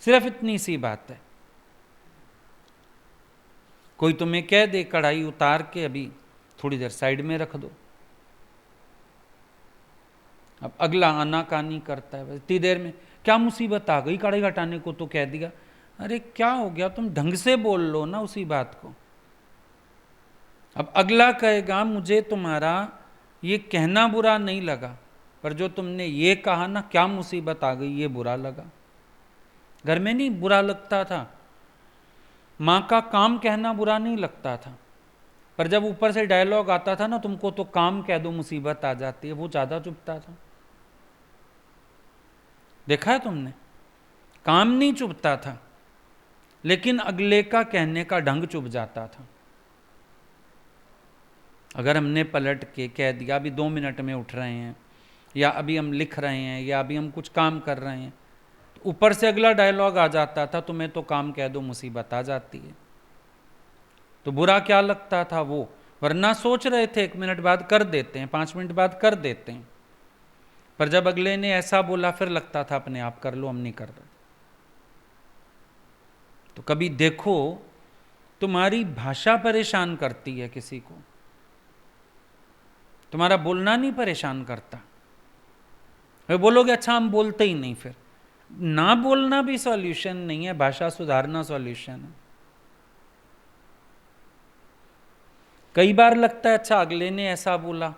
सिर्फ इतनी सी बात है। कोई तुम्हें कह दे कढ़ाई उतार के अभी थोड़ी देर साइड में रख दो, अब अगला आनाकानी करता है, इतनी देर में क्या मुसीबत आ गई, कढ़ाई हटाने को तो कह दिया। अरे क्या हो गया, तुम ढंग से बोल लो ना उसी बात को। अब अगला कहेगा मुझे तुम्हारा ये कहना बुरा नहीं लगा, पर जो तुमने ये कहा ना, क्या मुसीबत आ गई, ये बुरा लगा। घर में नहीं बुरा लगता था, माँ का काम कहना बुरा नहीं लगता था, पर जब ऊपर से डायलॉग आता था ना, तुमको तो काम कह दो मुसीबत आ जाती है, वो ज़्यादा चुभता था। देखा है तुमने, काम नहीं चुभता था, लेकिन अगले का कहने का ढंग चुभ जाता था। अगर हमने पलट के कह दिया अभी 2 मिनट में उठ रहे हैं, या अभी हम लिख रहे हैं, या अभी हम कुछ काम कर रहे हैं, तो ऊपर से अगला डायलॉग आ जाता था, तुम्हें तो काम कह दो मुसीबत आ जाती है। तो बुरा क्या लगता था वो, वरना सोच रहे थे 1 मिनट बाद कर देते हैं, 5 मिनट बाद कर देते हैं, पर जब अगले ने ऐसा बोला फिर लगता था अपने आप कर लो, हम नहीं कर रहे। तो कभी देखो तुम्हारी भाषा परेशान करती है किसी को, तुम्हारा बोलना नहीं परेशान करता। वे बोलोगे अच्छा हम बोलते ही नहीं, फिर ना बोलना भी सॉल्यूशन नहीं है, भाषा सुधारना सॉल्यूशन है। कई बार लगता है अच्छा अगले ने ऐसा बोला,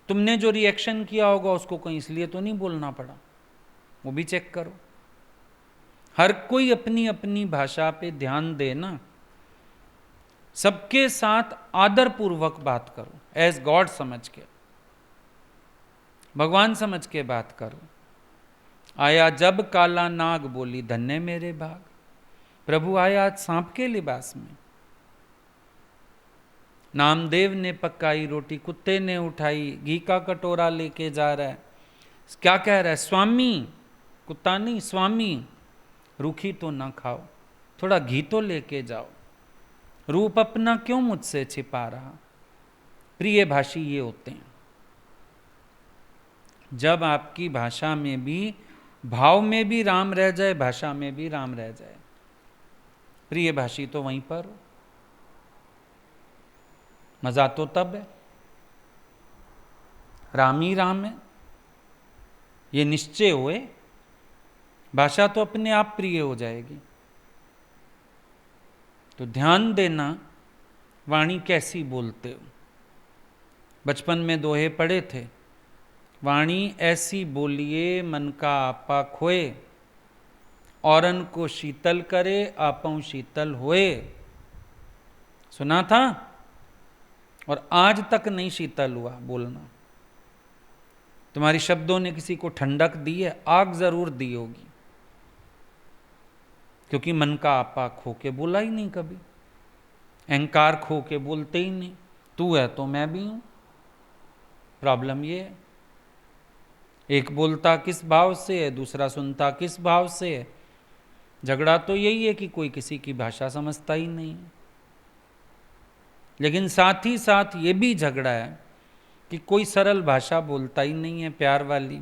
तुमने जो रिएक्शन किया होगा उसको कहीं इसलिए तो नहीं बोलना पड़ा, वो भी चेक करो। हर कोई अपनी अपनी भाषा पे ध्यान दे ना, सबके साथ आदर पूर्वक बात करो, एज गॉड समझ के, भगवान समझ के बात करो। आया जब काला नाग बोली धन्य मेरे भाग, प्रभु आया आज सांप के लिबास में। नामदेव ने पकाई रोटी, कुत्ते ने उठाई, घी का कटोरा लेके जा रहा है, क्या कह रहा है, स्वामी, कुत्ता नहीं स्वामी, रूखी तो ना खाओ, थोड़ा घी तो लेके जाओ, रूप अपना क्यों मुझसे छिपा रहा। प्रिय भाषी ये होते हैं, जब आपकी भाषा में भी, भाव में भी राम रह जाए, भाषा में भी राम रह जाए, प्रिय भाषी तो वहीं पर हो। मजा तो तब है, राम ही राम है, ये निश्चय हुए, भाषा तो अपने आप प्रिय हो जाएगी। तो ध्यान देना वाणी कैसी बोलते हो। बचपन में दोहे पढ़े थे, वाणी ऐसी बोलिए मन का आपा खोए, औरन को शीतल करे आपों शीतल होए। सुना था, और आज तक नहीं शीतल हुआ बोलना। तुम्हारी शब्दों ने किसी को ठंडक दी है, आग जरूर दी होगी, क्योंकि मन का आपा खो के बोला ही नहीं कभी, अहंकार खो के बोलते ही नहीं, तू है तो मैं भी हूं। प्रॉब्लम ये है, एक बोलता किस भाव से है, दूसरा सुनता किस भाव से है। झगड़ा तो यही है कि कोई किसी की भाषा समझता ही नहीं है। लेकिन साथ ही साथ ये भी झगड़ा है कि कोई सरल भाषा बोलता ही नहीं है, प्यार वाली,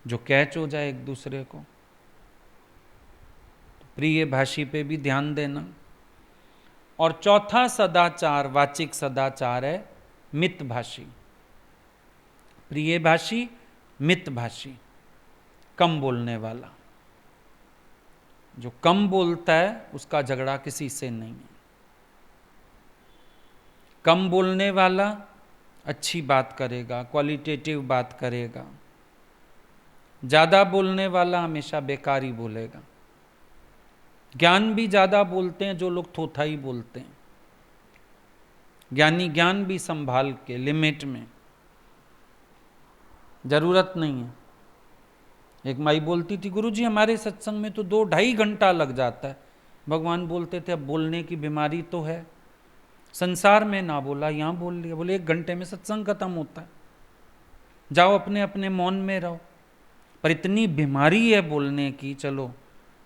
जो कैच हो जाए एक दूसरे को। तो प्रिय भाषी पे भी ध्यान देना। और चौथा सदाचार, वाचिक सदाचार है मित भाषी। प्रिय भाषी, मित भाषी, कम बोलने वाला। जो कम बोलता है उसका झगड़ा किसी से नहीं है। कम बोलने वाला अच्छी बात करेगा, क्वालिटेटिव बात करेगा। ज़्यादा बोलने वाला हमेशा बेकार ही बोलेगा। ज्ञान भी ज़्यादा बोलते हैं जो लोग थोथा ही बोलते हैं। ज्ञानी ज्ञान भी संभाल के, लिमिट में, ज़रूरत नहीं है। एक माई बोलती थी, गुरुजी हमारे सत्संग में तो 2-2.5 घंटा लग जाता है। भगवान बोलते थे अब बोलने की बीमारी तो है, संसार में ना बोला, यहाँ बोल लिया। बोले 1 घंटे में सत्संग खत्म होता है, जाओ अपने अपने मौन में रहो। पर इतनी बीमारी है बोलने की, चलो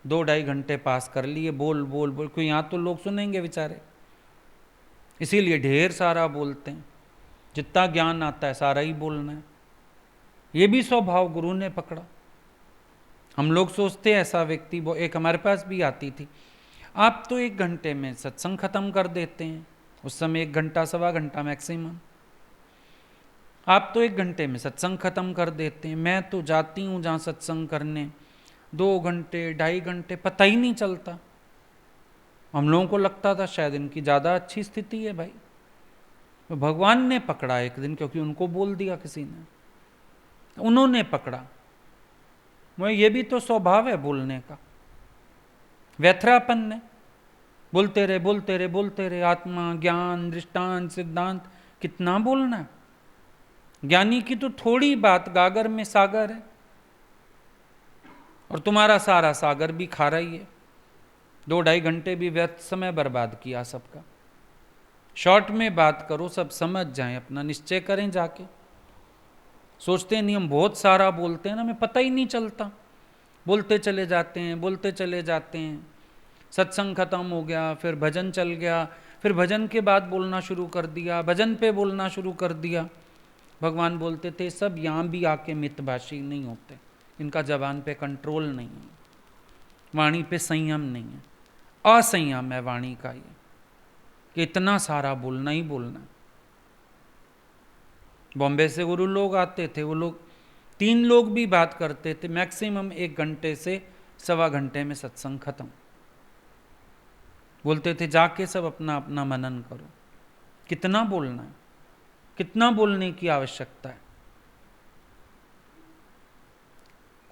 2-2.5 घंटे पास कर लिए, बोल बोल बोल, क्यों यहाँ तो लोग सुनेंगे बेचारे, इसीलिए ढेर सारा बोलते हैं। जितना ज्ञान आता है सारा ही बोलना है। ये भी स्वभाव गुरु ने पकड़ा। हम लोग सोचते हैं ऐसा व्यक्ति, वो एक हमारे पास भी आती थी, आप तो 1 घंटे में सत्संग खत्म कर देते हैं। उस समय 1 घंटा 1.25 घंटा मैक्सिमम। आप तो 1 घंटे में सत्संग खत्म कर देते हैं, मैं तो जाती हूँ जहाँ सत्संग करने 2 घंटे 2.5 घंटे पता ही नहीं चलता। हम लोगों को लगता था शायद इनकी ज़्यादा अच्छी स्थिति है भाई। तो भगवान ने पकड़ा एक दिन, क्योंकि उनको बोल दिया किसी ने, उन्होंने पकड़ा। मैं ये भी तो स्वभाव है बोलने का, व्यथरापन ने बोलते रहे बोलते रहे बोलते रहे। आत्मा, ज्ञान, दृष्टांत, सिद्धांत, कितना बोलना है। ज्ञानी की तो थोड़ी बात गागर में सागर है, और तुम्हारा सारा सागर भी खारा ही है। 2-2.5 घंटे भी व्यर्थ समय बर्बाद किया सबका। शॉर्ट में बात करो, सब समझ जाएं, अपना निश्चय करें जाके। सोचते नहीं हम बहुत सारा बोलते हैं ना, हमें पता ही नहीं चलता, बोलते चले जाते हैं बोलते चले जाते हैं। सत्संग खत्म हो गया, फिर भजन चल गया, फिर भजन के बाद बोलना शुरू कर दिया, भजन पे बोलना शुरू कर दिया। भगवान बोलते थे सब यहाँ भी आके मितभाषी नहीं होते, इनका जबान पे कंट्रोल नहीं है, वाणी पे संयम नहीं है, असंयम है वाणी का ये, कि इतना सारा बोलना ही बोलना। बॉम्बे से गुरु लोग आते थे, वो लोग 3 लोग भी बात करते थे, मैक्सिमम 1 घंटे से 1.25 घंटे में सत्संग खत्म। बोलते थे जाके सब अपना अपना मनन करो। कितना बोलना है, कितना बोलने की आवश्यकता है।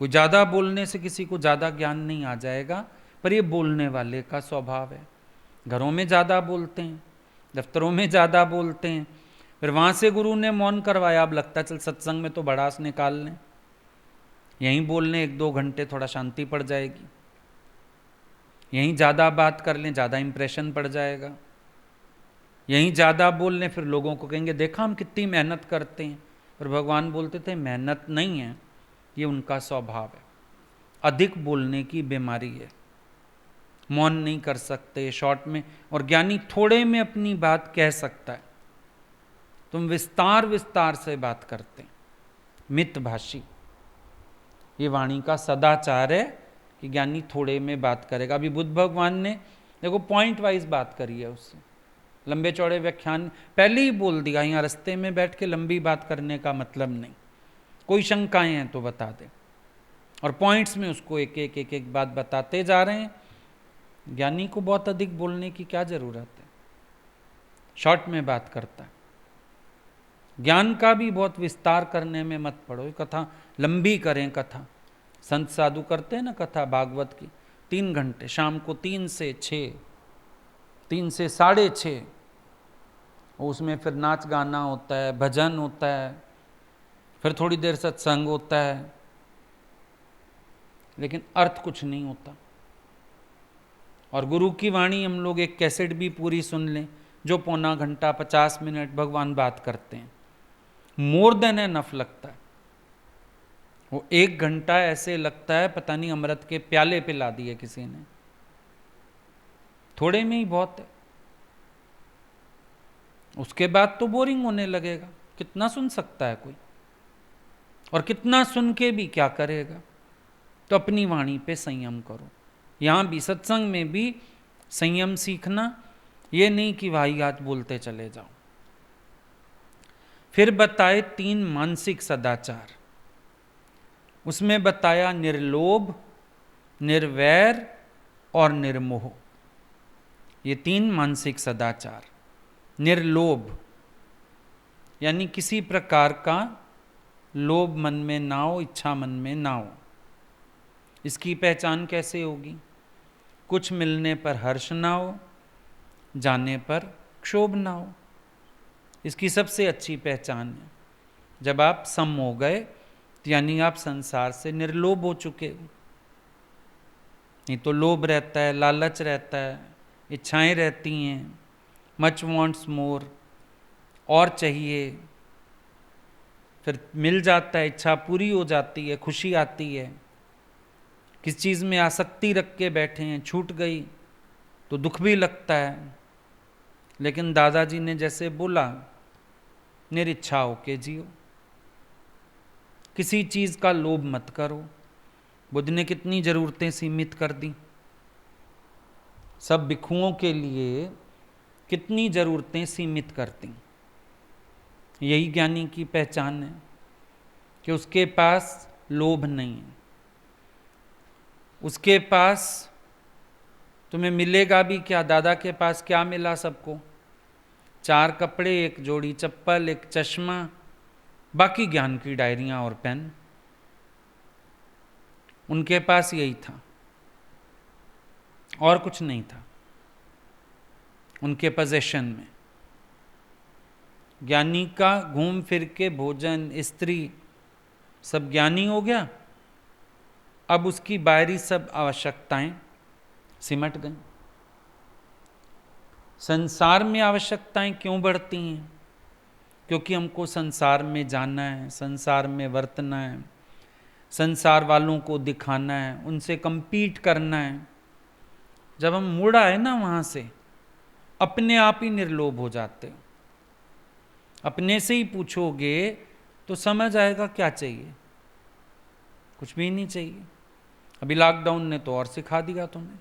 कोई ज़्यादा बोलने से किसी को ज़्यादा ज्ञान नहीं आ जाएगा, पर ये बोलने वाले का स्वभाव है। घरों में ज़्यादा बोलते हैं, दफ्तरों में ज़्यादा बोलते हैं, फिर वहाँ से गुरु ने मौन करवाया, अब लगता चल सत्संग में तो भड़ास निकाल लें, यहीं बोल लें 1-2 घंटे, थोड़ा शांति पड़ जाएगी, यहीं ज़्यादा बात कर लें, ज़्यादा इंप्रेशन पड़ जाएगा, यहीं ज़्यादा बोल लें, फिर लोगों को कहेंगे देखा हम कितनी मेहनत करते हैं। पर भगवान बोलते थे मेहनत नहीं है, ये उनका स्वभाव है, अधिक बोलने की बीमारी है, मौन नहीं कर सकते शॉर्ट में। और ज्ञानी थोड़े में अपनी बात कह सकता है, तुम विस्तार विस्तार से बात करते, मितभाषी। ये वाणी का सदाचार है कि ज्ञानी थोड़े में बात करेगा। अभी बुद्ध भगवान ने देखो पॉइंट वाइज बात करी है, उससे लंबे चौड़े व्याख्यान पहले ही बोल दिया, यहाँ रास्ते में बैठ के लंबी बात करने का मतलब नहीं, कोई शंकाएं हैं तो बता दे, और पॉइंट्स में उसको एक एक बात बताते जा रहे हैं। ज्ञानी को बहुत अधिक बोलने की क्या जरूरत है, शॉर्ट में बात करता है। ज्ञान का भी बहुत विस्तार करने में मत पड़ो, कथा लंबी करें। कथा संत साधु करते हैं ना कथा भागवत की, 3 घंटे, शाम को 3 से 6, 3 से 6:30, उसमें फिर नाच गाना होता है, भजन होता है, फिर थोड़ी देर सत्संग होता है, लेकिन अर्थ कुछ नहीं होता। और गुरु की वाणी हम लोग एक कैसेट भी पूरी सुन लें, जो 1.25 घंटा 50 मिनट भगवान बात करते हैं, मोर देन एनफ लगता है। वो 1 घंटा ऐसे लगता है पता नहीं अमृत के प्याले पिला दिए किसी ने, थोड़े में ही बहुत है। उसके बाद तो बोरिंग होने लगेगा, कितना सुन सकता है कोई, और कितना सुन के भी क्या करेगा। तो अपनी वाणी पे संयम करो। यहाँ भी सत्संग में भी संयम सीखना, ये नहीं कि वाहियात बोलते चले जाओ। फिर बताए 3 मानसिक सदाचार, उसमें बताया निर्लोभ, निर्वैर और निर्मोह। ये 3 मानसिक सदाचार। निर्लोभ यानी किसी प्रकार का लोभ मन में ना हो, इच्छा मन में ना हो। इसकी पहचान कैसे होगी? कुछ मिलने पर हर्ष ना हो, जाने पर क्षोभ ना हो। इसकी सबसे अच्छी पहचान है जब आप सम हो गए, यानी आप संसार से निर्लोभ हो चुके हो। नहीं तो लोभ रहता है, लालच रहता है, इच्छाएं रहती हैं, मच वांट्स मोर, और चाहिए, फिर मिल जाता है, इच्छा पूरी हो जाती है, खुशी आती है। किस चीज़ में आसक्ति रख के बैठे हैं, छूट गई तो दुख भी लगता है। लेकिन दादाजी ने जैसे बोला, निरिच्छा होके जियो, किसी चीज़ का लोभ मत करो। बुद्ध ने कितनी ज़रूरतें सीमित कर दी, सब भिक्षुओं के लिए कितनी ज़रूरतें सीमित करती। यही ज्ञानी की पहचान है कि उसके पास लोभ नहीं है, उसके पास तुम्हें मिलेगा भी क्या। दादा के पास क्या मिला सबको? 4 कपड़े, 1 जोड़ी चप्पल, 1 चश्मा, बाकी ज्ञान की डायरियां और पेन। उनके पास यही था, और कुछ नहीं था उनके पोजेशन में। ज्ञानी का घूम फिर के भोजन, स्त्री, सब ज्ञानी हो गया। अब उसकी बाहरी सब आवश्यकताएं सिमट गई। संसार में आवश्यकताएं क्यों बढ़ती हैं? क्योंकि हमको संसार में जाना है, संसार में वर्तना है, संसार वालों को दिखाना है, उनसे compete करना है। जब हम मुड़ आए ना वहाँ से, अपने आप ही निर्लोभ हो जाते हो। अपने से ही पूछोगे तो समझ आएगा क्या चाहिए, कुछ भी नहीं चाहिए। अभी लॉकडाउन ने तो और सिखा दिया तुम्हें,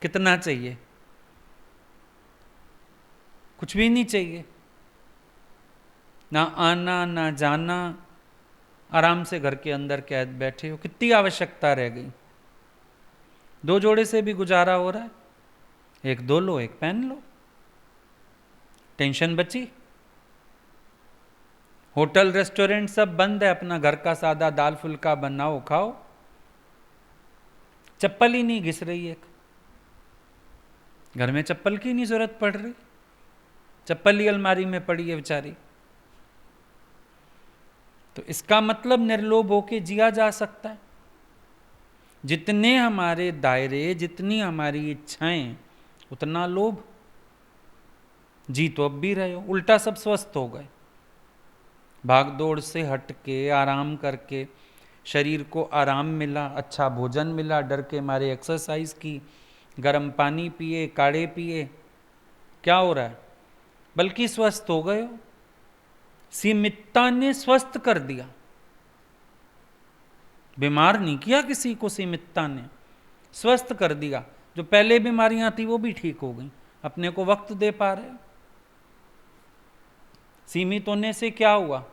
कितना चाहिए, कुछ भी नहीं चाहिए, ना आना ना जाना, आराम से घर के अंदर कैद बैठे हो। कितनी आवश्यकता रह गई? 2 जोड़े से भी गुजारा हो रहा है, एक दो लो एक पहन लो, टेंशन बची। होटल रेस्टोरेंट सब बंद है, अपना घर का सादा दाल फुल्का बनाओ खाओ। चप्पल ही नहीं घिस रही, एक घर में चप्पल की नहीं जरूरत पड़ रही, चप्पल ही अलमारी में पड़ी है बेचारी। तो इसका मतलब निर्लोभ होके जिया जा सकता है। जितने हमारे दायरे, जितनी हमारी इच्छाएं, उतना लोभ। जी तो अब भी रहे हो, उल्टा सब स्वस्थ हो गए, भाग दौड़ से हट के आराम करके शरीर को आराम मिला, अच्छा भोजन मिला, डर के मारे एक्सरसाइज की, गर्म पानी पिए, काढ़े पिए, क्या हो रहा है? बल्कि स्वस्थ हो गए हो। सीमितता ने स्वस्थ कर दिया, बीमार नहीं किया किसी को, सीमितता ने स्वस्थ कर दिया। जो पहले बीमारियां थी वो भी ठीक हो गई, अपने को वक्त दे पा रहे। सीमित होने से क्या हुआ?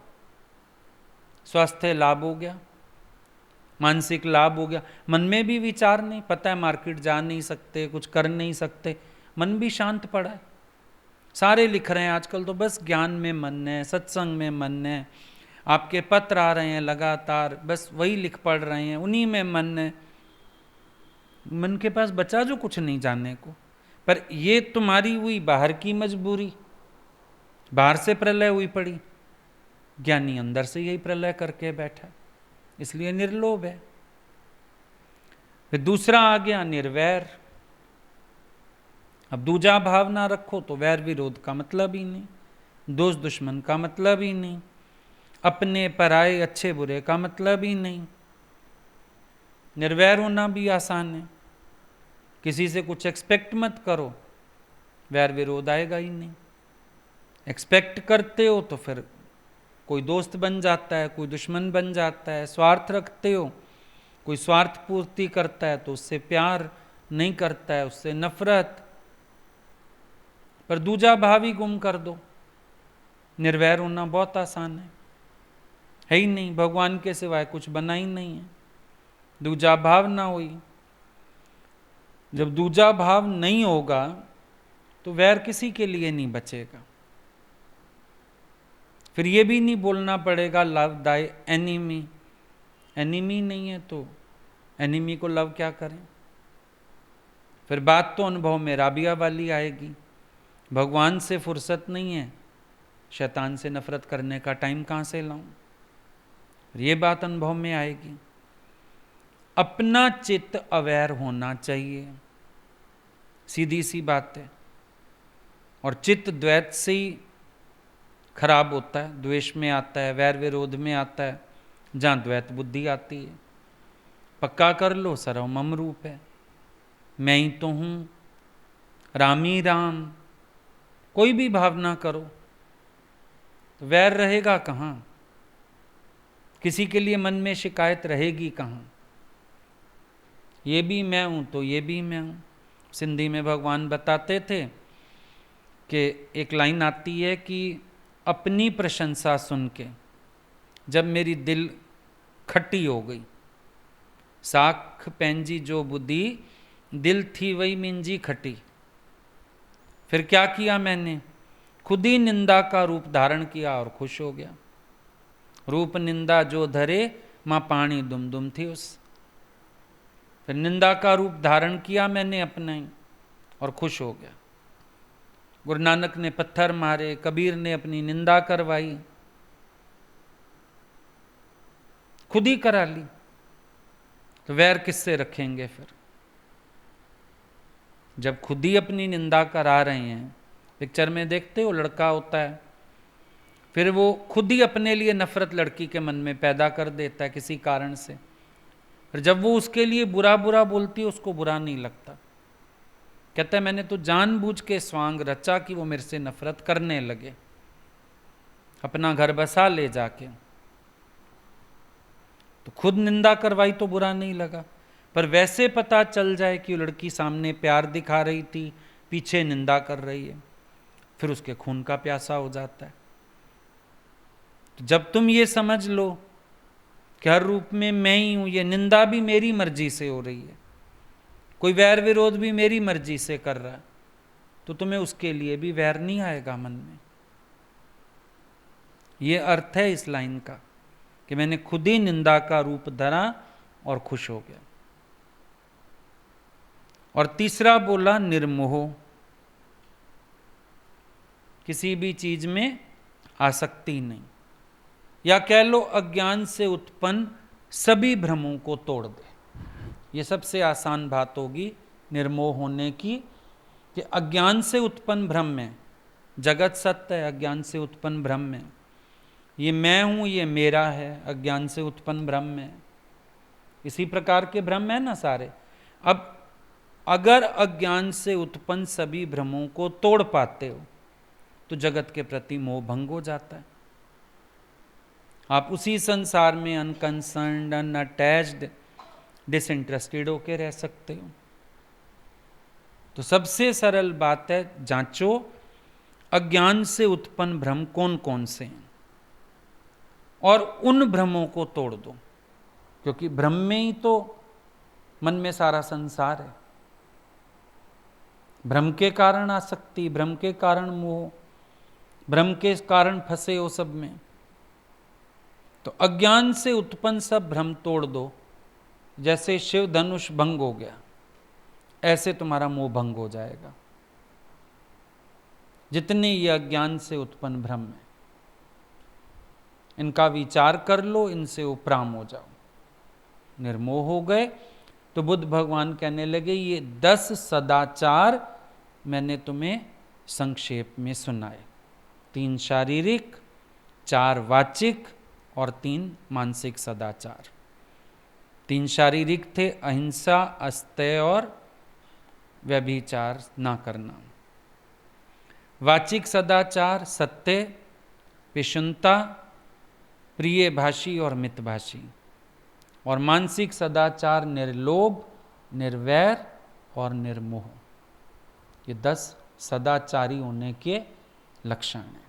स्वास्थ्य लाभ हो गया, मानसिक लाभ हो गया। मन में भी विचार नहीं, पता है मार्केट जा नहीं सकते, कुछ कर नहीं सकते, मन भी शांत पड़ा है। सारे लिख रहे हैं आजकल तो बस ज्ञान में मन है, सत्संग में मन है, आपके पत्र आ रहे हैं लगातार, बस वही लिख पढ़ रहे हैं, उन्हीं में मन है। मन के पास बचा जो कुछ नहीं जानने को। पर ये तुम्हारी हुई बाहर की मजबूरी, बाहर से प्रलय हुई पड़ी, ज्ञानी अंदर से यही प्रलय करके बैठा, इसलिए निर्लोभ है। फिर दूसरा आ गया निर्वैर। अब दूजा भाव ना रखो तो वैर विरोध का मतलब ही नहीं, दोस्त दुश्मन का मतलब ही नहीं, अपने पराए अच्छे बुरे का मतलब ही नहीं। निर्वैर होना भी आसान है, किसी से कुछ एक्सपेक्ट मत करो, वैर विरोध आएगा ही नहीं। एक्सपेक्ट करते हो तो फिर कोई दोस्त बन जाता है, कोई दुश्मन बन जाता है। स्वार्थ रखते हो, कोई स्वार्थ पूर्ति करता है तो उससे प्यार नहीं करता है, उससे नफरत। पर दूजा भाव ही गुम कर दो, निर्वैर होना बहुत आसान है ही नहीं, भगवान के सिवाय कुछ बना ही नहीं है। दूजा भाव ना हुई, जब दूजा भाव नहीं होगा तो वैर किसी के लिए नहीं बचेगा। फिर ये भी नहीं बोलना पड़ेगा लव दाई एनिमी, एनिमी नहीं है तो एनिमी को लव क्या करें। फिर बात तो अनुभव में राबिया वाली आएगी, भगवान से फुर्सत नहीं है, शैतान से नफरत करने का टाइम कहाँ से लाऊं। ये बात अनुभव में आएगी। अपना चित्त अवेयर होना चाहिए, सीधी सी बात है। और चित्त द्वैत से ही खराब होता है, द्वेष में आता है, वैर विरोध में आता है, जहाँ द्वैत बुद्धि आती है। पक्का कर लो सर्वमम रूप है, मैं ही तो हूँ, राम ही राम। कोई भी भावना करो तो वैर रहेगा कहाँ, किसी के लिए मन में शिकायत रहेगी कहाँ। ये भी मैं हूँ तो ये भी मैं हूँ। सिंधी में भगवान बताते थे कि एक लाइन आती है कि अपनी प्रशंसा सुन के जब मेरी दिल खट्टी हो गई, साख पैंजी जो बुद्धि दिल थी वही मिंजी खटी। फिर क्या किया मैंने, खुद ही निंदा का रूप धारण किया और खुश हो गया। रूप निंदा जो धरे माँ पानी दुम दुम थी उस। फिर निंदा का रूप धारण किया मैंने अपना ही और खुश हो गया। गुरु नानक ने पत्थर मारे, कबीर ने अपनी निंदा करवाई, खुद ही करा ली, तो वैर किससे रखेंगे फिर। जब खुद ही अपनी निंदा करा रहे हैं, पिक्चर में देखते हो लड़का होता है, फिर वो खुद ही अपने लिए नफरत लड़की के मन में पैदा कर देता है किसी कारण से। फिर जब वो उसके लिए बुरा बुरा बोलती है उसको बुरा नहीं लगता, कहता है मैंने तो जानबूझ के स्वांग रचा कि वो मेरे से नफरत करने लगे, अपना घर बसा ले जाके। तो खुद निंदा करवाई तो बुरा नहीं लगा, पर वैसे पता चल जाए कि वो लड़की सामने प्यार दिखा रही थी, पीछे निंदा कर रही है, फिर उसके खून का प्यासा हो जाता है। तो जब तुम ये समझ लो कि हर रूप में मैं ही हूं, ये निंदा भी मेरी मर्जी से हो रही है, कोई वैर विरोध भी मेरी मर्जी से कर रहा है, तो तुम्हें उसके लिए भी वैर नहीं आएगा मन में। ये अर्थ है इस लाइन का कि मैंने खुद ही निंदा का रूप धरा और खुश हो गया। और तीसरा बोला निर्मोह, किसी भी चीज में आसक्ति नहीं, या कह लो अज्ञान से उत्पन्न सभी भ्रमों को तोड़ दे। ये सबसे आसान बात होगी निर्मोह होने की, कि अज्ञान से उत्पन्न भ्रम में, जगत सत्य है, अज्ञान से उत्पन्न भ्रम में ये मैं हूं, ये मेरा है, अज्ञान से उत्पन्न भ्रम में इसी प्रकार के भ्रम है ना सारे। अब अगर अज्ञान से उत्पन्न सभी भ्रमों को तोड़ पाते हो तो जगत के प्रति मोह भंग हो जाता है। आप उसी संसार में अनकंसर्न्ड, अनअटैच्ड, डिसइंटरेस्टेड होके रह सकते हो। तो सबसे सरल बात है, जांचो अज्ञान से उत्पन्न भ्रम कौन कौन से हैं और उन भ्रमों को तोड़ दो, क्योंकि भ्रम में ही तो मन में सारा संसार है। भ्रम के कारण आसक्ति, भ्रम के कारण मोह, भ्रम के कारण फंसे हो सब में। तो अज्ञान से उत्पन्न सब भ्रम तोड़ दो, जैसे शिव धनुष भंग हो गया ऐसे तुम्हारा मोह भंग हो जाएगा। जितने ये अज्ञान से उत्पन्न भ्रम है इनका विचार कर लो, इनसे उपराम हो जाओ, निर्मोह हो गए। तो बुद्ध भगवान कहने लगे ये 10 सदाचार मैंने तुम्हें संक्षेप में सुनाए, 3 शारीरिक, 4 वाचिक और 3 मानसिक सदाचार। 3 शारीरिक थे अहिंसा, अस्तेय और व्यभिचार ना करना। वाचिक सदाचार सत्य, विशुद्धता, प्रिय भाषी और मितभाषी। और मानसिक सदाचार निर्लोभ, निर्वैर और निर्मोह। ये 10 सदाचारी होने के लक्षण हैं।